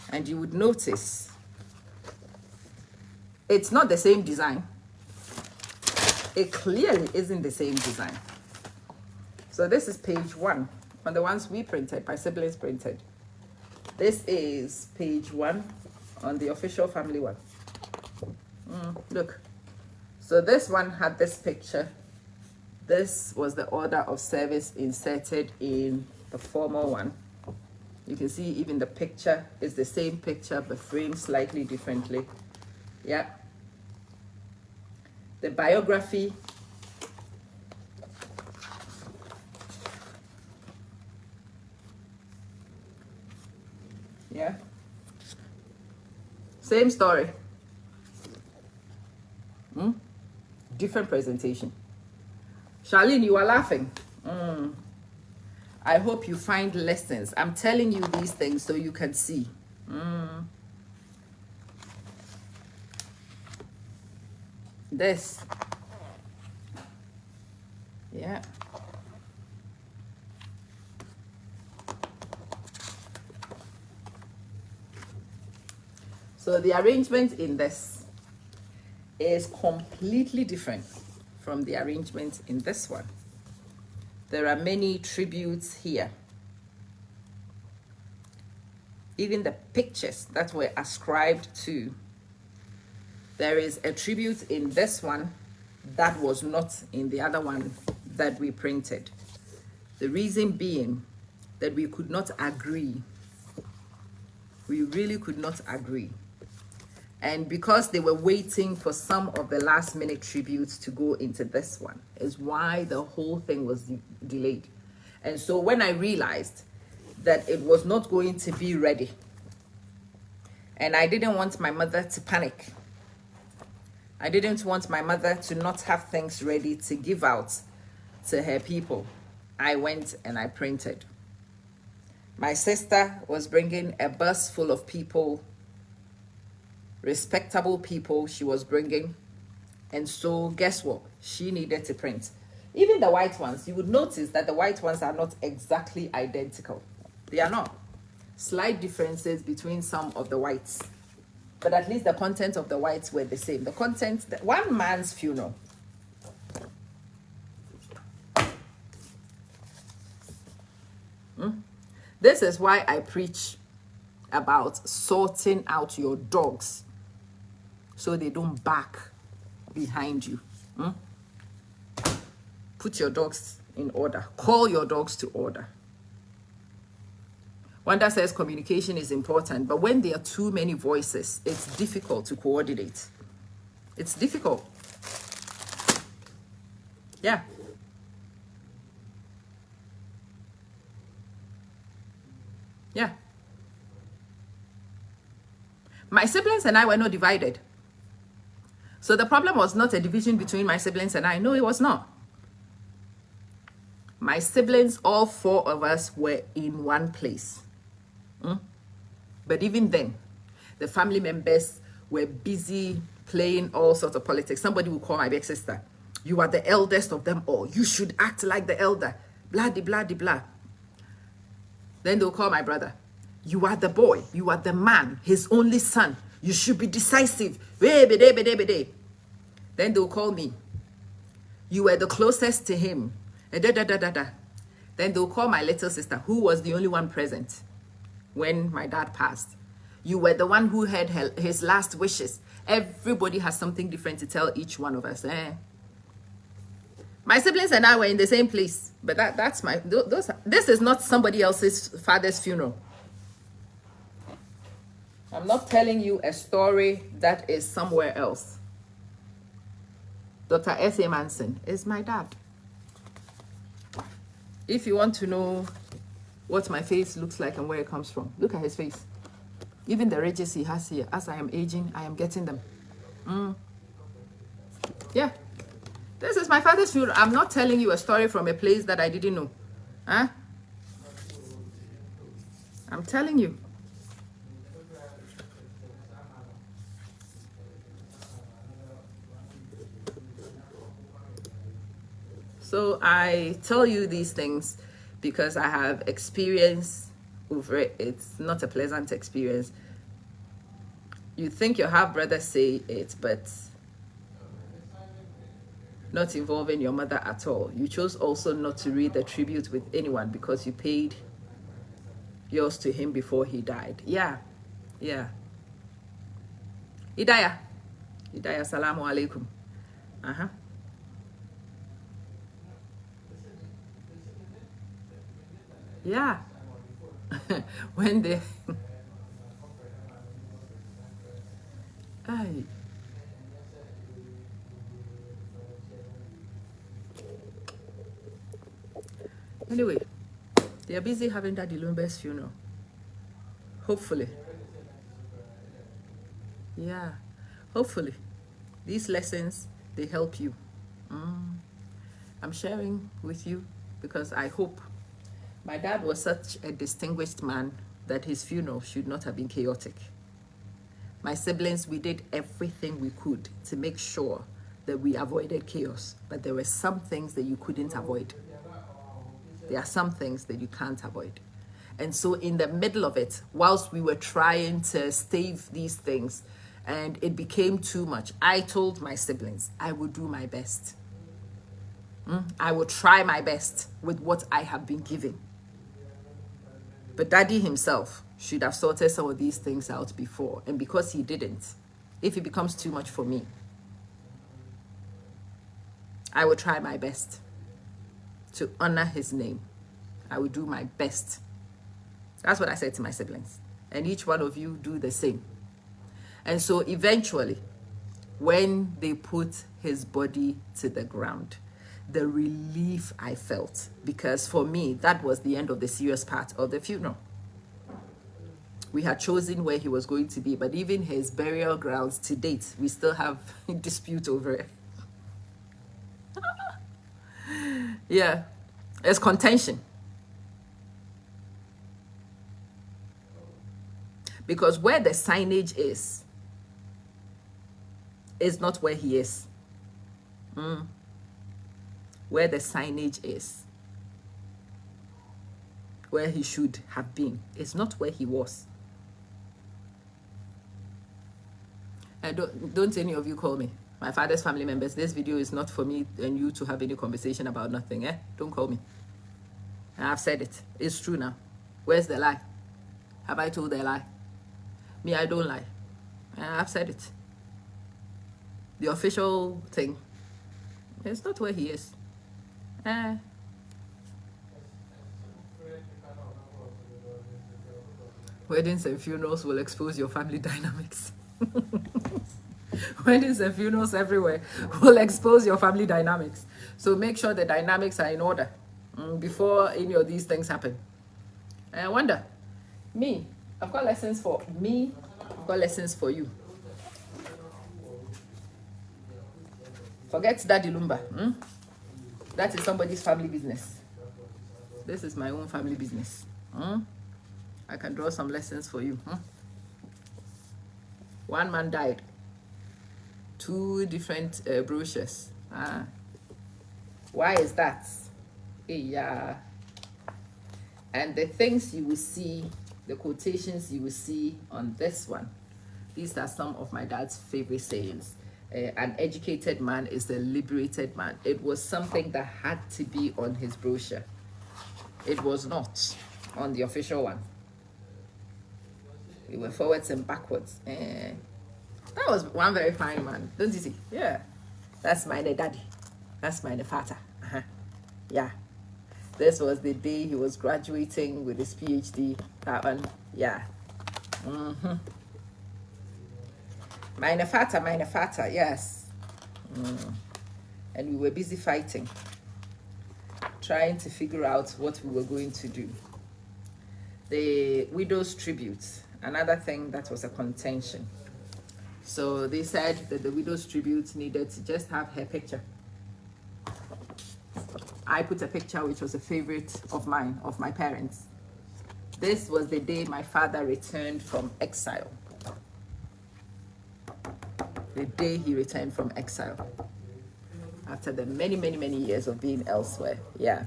And you would notice it's not the same design. It clearly isn't the same design. So this is page 1 on the ones we printed, my siblings printed. This is page 1 on the official family one. Look. So this one had this picture. This was the order of service inserted in the formal one. You can see even the picture is the same picture, but framed slightly differently. Yeah. The biography. Yeah. Same story. Different presentation. Charlene, you are laughing. I hope you find lessons. I'm telling you these things so you can see. This. Yeah. So the arrangement in this is completely different from the arrangement in this one. There are many tributes here. Even the pictures that were ascribed to. There is a tribute in this one that was not in the other one that we printed. The reason being that we could not agree. We really could not agree. And because they were waiting for some of the last minute tributes to go into this one is why the whole thing was delayed. And so when I realized that it was not going to be ready, and I didn't want my mother to panic, I didn't want my mother to not have things ready to give out to her people, I went and I printed. My sister was bringing a bus full of people, respectable people she was bringing. And so guess what? She needed to print. Even the white ones, you would notice that the white ones are not exactly identical. They are not. Slight differences between some of the whites. But at least the content of the whites were the same. The content, one man's funeral. This is why I preach about sorting out your dogs so they don't bark behind you. Put your dogs in order. Call your dogs to order. Wanda says communication is important, but when there are too many voices, it's difficult to coordinate. It's difficult. Yeah. Yeah. My siblings and I were not divided. So the problem was not a division between my siblings and I. No, it was not. My siblings, all 4 of us, were in one place. But even then, the family members were busy playing all sorts of politics. Somebody will call my big sister. You are the eldest of them all. You should act like the elder. Blah, de, blah, de, blah. Then they'll call my brother. You are the boy. You are the man, his only son. You should be decisive. Then they'll call me. You were the closest to him. Then they'll call my little sister, who was the only one present when my dad passed. You were the one who heard his last wishes. Everybody has something different to tell each one of us. My siblings and I were in the same place, but that's my this is not somebody else's father's funeral. I'm not telling you a story that is somewhere else. Dr. S.A. Manson is my dad. If you want to know what my face looks like and where it comes from, look at his face. Even the ridges he has here, as I am aging, I am getting them. Yeah. This is my father's funeral. I'm not telling you a story from a place that I didn't know. Huh? I'm telling you. So I tell you these things because I have experience over it. It's not a pleasant experience. You think your half-brother say it, but not involving your mother at all. You chose also not to read the tribute with anyone because you paid yours to him before he died. Yeah. Hidayah, salamu alaikum. Yeah. When they Ay. Anyway, they are busy having Daddy Lumba's funeral. Hopefully. Yeah. Hopefully. These lessons, they help you. I'm sharing with you because I hope. My dad was such a distinguished man that his funeral should not have been chaotic. My siblings, we did everything we could to make sure that we avoided chaos. But there were some things that you couldn't avoid. There are some things that you can't avoid. And so in the middle of it, whilst we were trying to stave these things and it became too much, I told my siblings I would do my best. I will try my best with what I have been given. But Daddy himself should have sorted some of these things out before. And because he didn't, if it becomes too much for me, I will try my best to honor his name. I will do my best. That's what I said to my siblings. And each one of you do the same. And so eventually, when they put his body to the ground, the relief I felt, because for me, that was the end of the serious part of the funeral. We had chosen where he was going to be, but even his burial grounds to date, we still have a dispute over it. Yeah, there's contention. Because where the signage is not where he is. Where the signage is, where he should have been, is not where he was. And don't any of you call me. My father's family members, this video is not for me and you to have any conversation about nothing. Don't call me. And I've said it. It's true now. Where's the lie? Have I told a lie? Me, I don't lie. And I've said it. The official thing, it's not where he is. Weddings and funerals will expose your family dynamics. Weddings and funerals everywhere will expose your family dynamics. So make sure the dynamics are in order before any of these things happen. And I wonder, me, I've got lessons for me, I've got lessons for you. Forget Daddy Lumba. That is somebody's family business. This is my own family business. I can draw some lessons for you. One man died. 2 different brochures. Why is that? Yeah. And the things you will see, the quotations you will see on this one, these are some of my dad's favorite sayings. An educated man is a liberated man. It was something that had to be on his brochure. It was not on the official one. We were forwards and backwards. That was one very fine man, don't you see? Yeah. That's my daddy. That's my father. Yeah. This was the day he was graduating with his PhD. That one. Yeah. Meine Vater, yes. And we were busy fighting, trying to figure out what we were going to do. The widow's tribute, another thing that was a contention. So they said that the widow's tribute needed to just have her picture. I put a picture which was a favorite of mine, of my parents. This was the day my father returned from exile. The day he returned from exile. After the many, many, many years of being elsewhere. Yeah.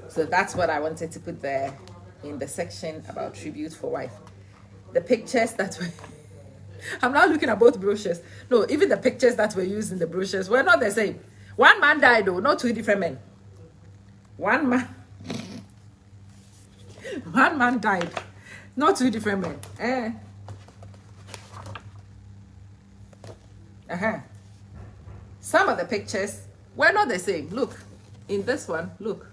So that's what I wanted to put there in the section about tribute for wife. The pictures that were... I'm now looking at both brochures. No, even the pictures that were used in the brochures were not the same. One man died though, not two different men. One man died, not two different men. Some of the pictures were not the same. Look, in this one, look.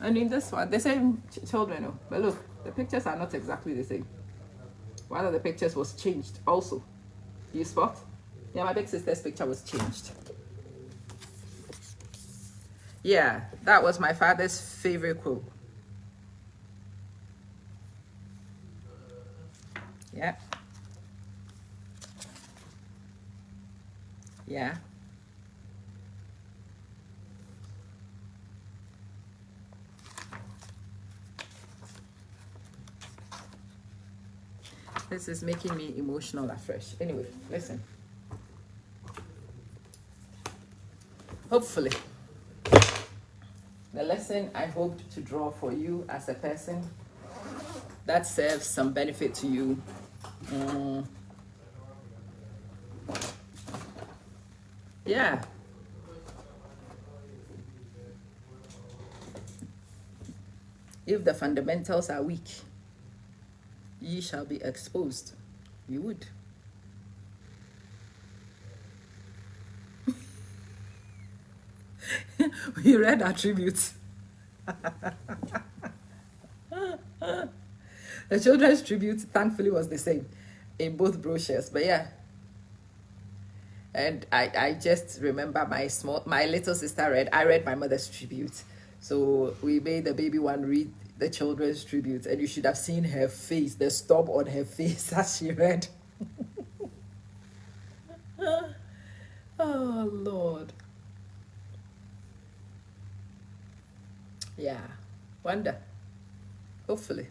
And in this one, the same children, but look, the pictures are not exactly the same. One of the pictures was changed also. You spot? Yeah, my big sister's picture was changed. Yeah, that was my father's favorite quote. Yeah. Yeah. This is making me emotional afresh. Anyway, listen. Hopefully, the lesson I hoped to draw for you as a person that serves some benefit to you. Yeah. If the fundamentals are weak, ye shall be exposed. You would. We read attributes. The children's tribute, thankfully, was the same in both brochures. But yeah. And I just remember my little sister I read my mother's tribute. So we made the baby one read the children's tribute, and you should have seen her face, the stub on her face as she read. Oh, Lord. Yeah, wonder. Hopefully.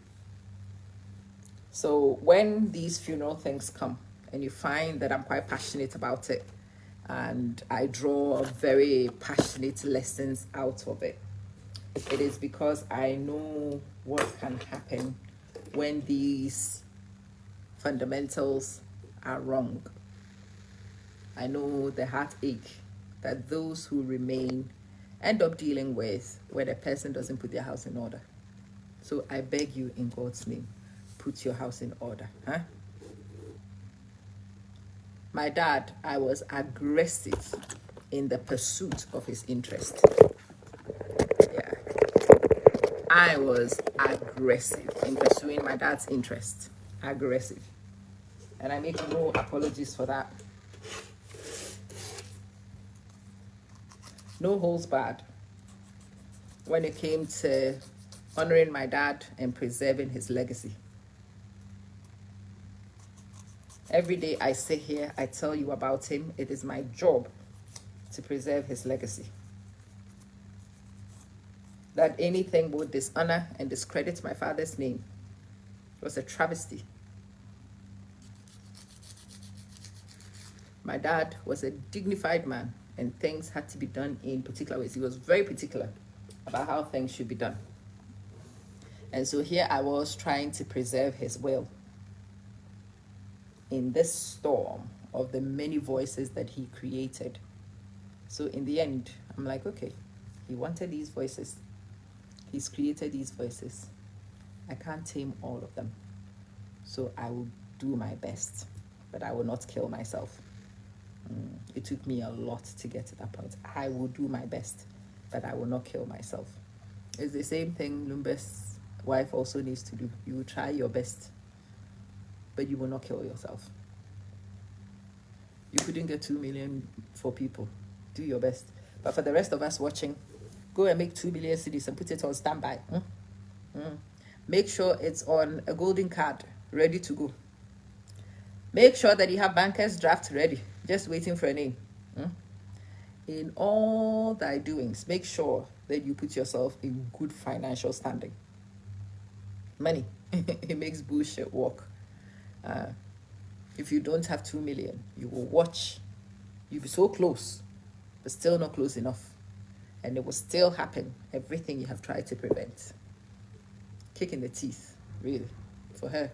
So when these funeral things come, and you find that I'm quite passionate about it, and I draw very passionate lessons out of it, it is because I know what can happen when these fundamentals are wrong. I know the heartache that those who remain end up dealing with when a person doesn't put their house in order. So I beg you in God's name, put your house in order. My dad, I was aggressive in the pursuit of his interest. Yeah. I was aggressive in pursuing my dad's interest. Aggressive. And I make no apologies for that. No holds barred when it came to honoring my dad and preserving his legacy. Every day I sit here, I tell you about him. It is my job to preserve his legacy. That anything would dishonor and discredit my father's name was a travesty. My dad was a dignified man, and things had to be done in particular ways. He was very particular about how things should be done. And so here I was trying to preserve his will in this storm of the many voices that he created. So in the end, I'm like, okay, he wanted these voices. He's created these voices. I can't tame all of them. So I will do my best, but I will not kill myself. It took me a lot to get to that point. I will do my best, but I will not kill myself. It's the same thing Lumba's wife also needs to do. You will try your best, but you will not kill yourself. You couldn't get 2 million for people. Do your best. But for the rest of us watching, go and make 2 million cedis and put it on standby. Make sure it's on a golden card, ready to go. Make sure that you have banker's draft ready, just waiting for a name. In all thy doings, make sure that you put yourself in good financial standing. Money, it makes bullshit work. If you don't have 2 million, you will watch. You'll be so close, but still not close enough. And it will still happen, everything you have tried to prevent. Kick in the teeth, really, for her.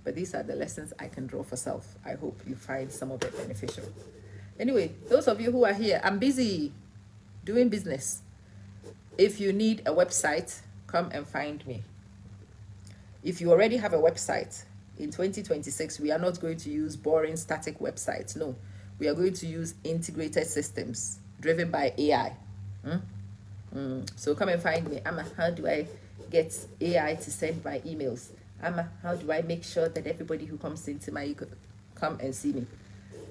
But these are the lessons I can draw for self. I hope you find some of it beneficial. Anyway, those of you who are here, I'm busy doing business. If you need a website, come and find me. If you already have a website, in 2026, we are not going to use boring static websites. No, we are going to use integrated systems driven by AI. So come and find me. Amma, how do I get AI to send my emails? Amma, how do I make sure that everybody who comes into my come and see me?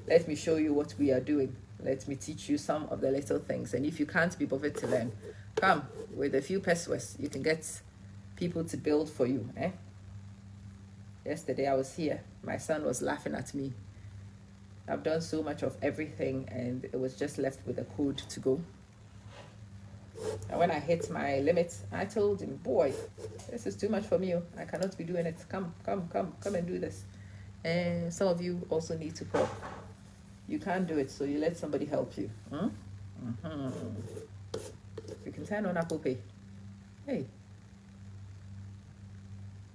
Let me show you what we are doing. Let me teach you some of the little things. And if you can't be bothered to learn, come with a few pesos. You can get people to build for you. Yesterday I was here. My son was laughing at me. I've done so much of everything and it was just left with a code to go. And when I hit my limit, I told him, boy, this is too much for me. I cannot be doing it. Come and do this. And some of you also need to call. You can't do it, so you let somebody help you. You can turn on Apple Pay. Hey,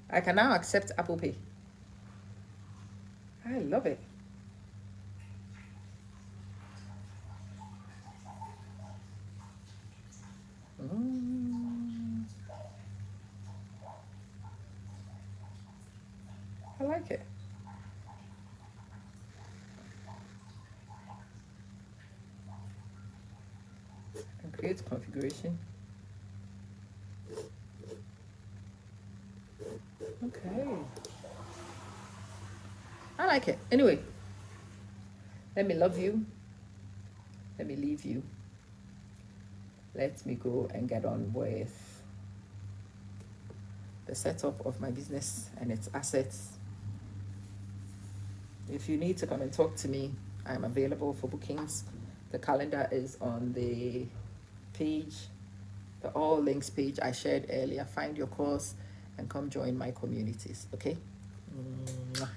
I can now accept Apple Pay. I love it. I like it. And create configuration. Okay. I like it. Anyway, let me love you. Let me leave you. Let me go and get on with the setup of my business and its assets. If you need to come and talk to me, I'm available for bookings. The calendar is on the page, the all links page I shared earlier. Find your course and come join my communities, okay? Mwah.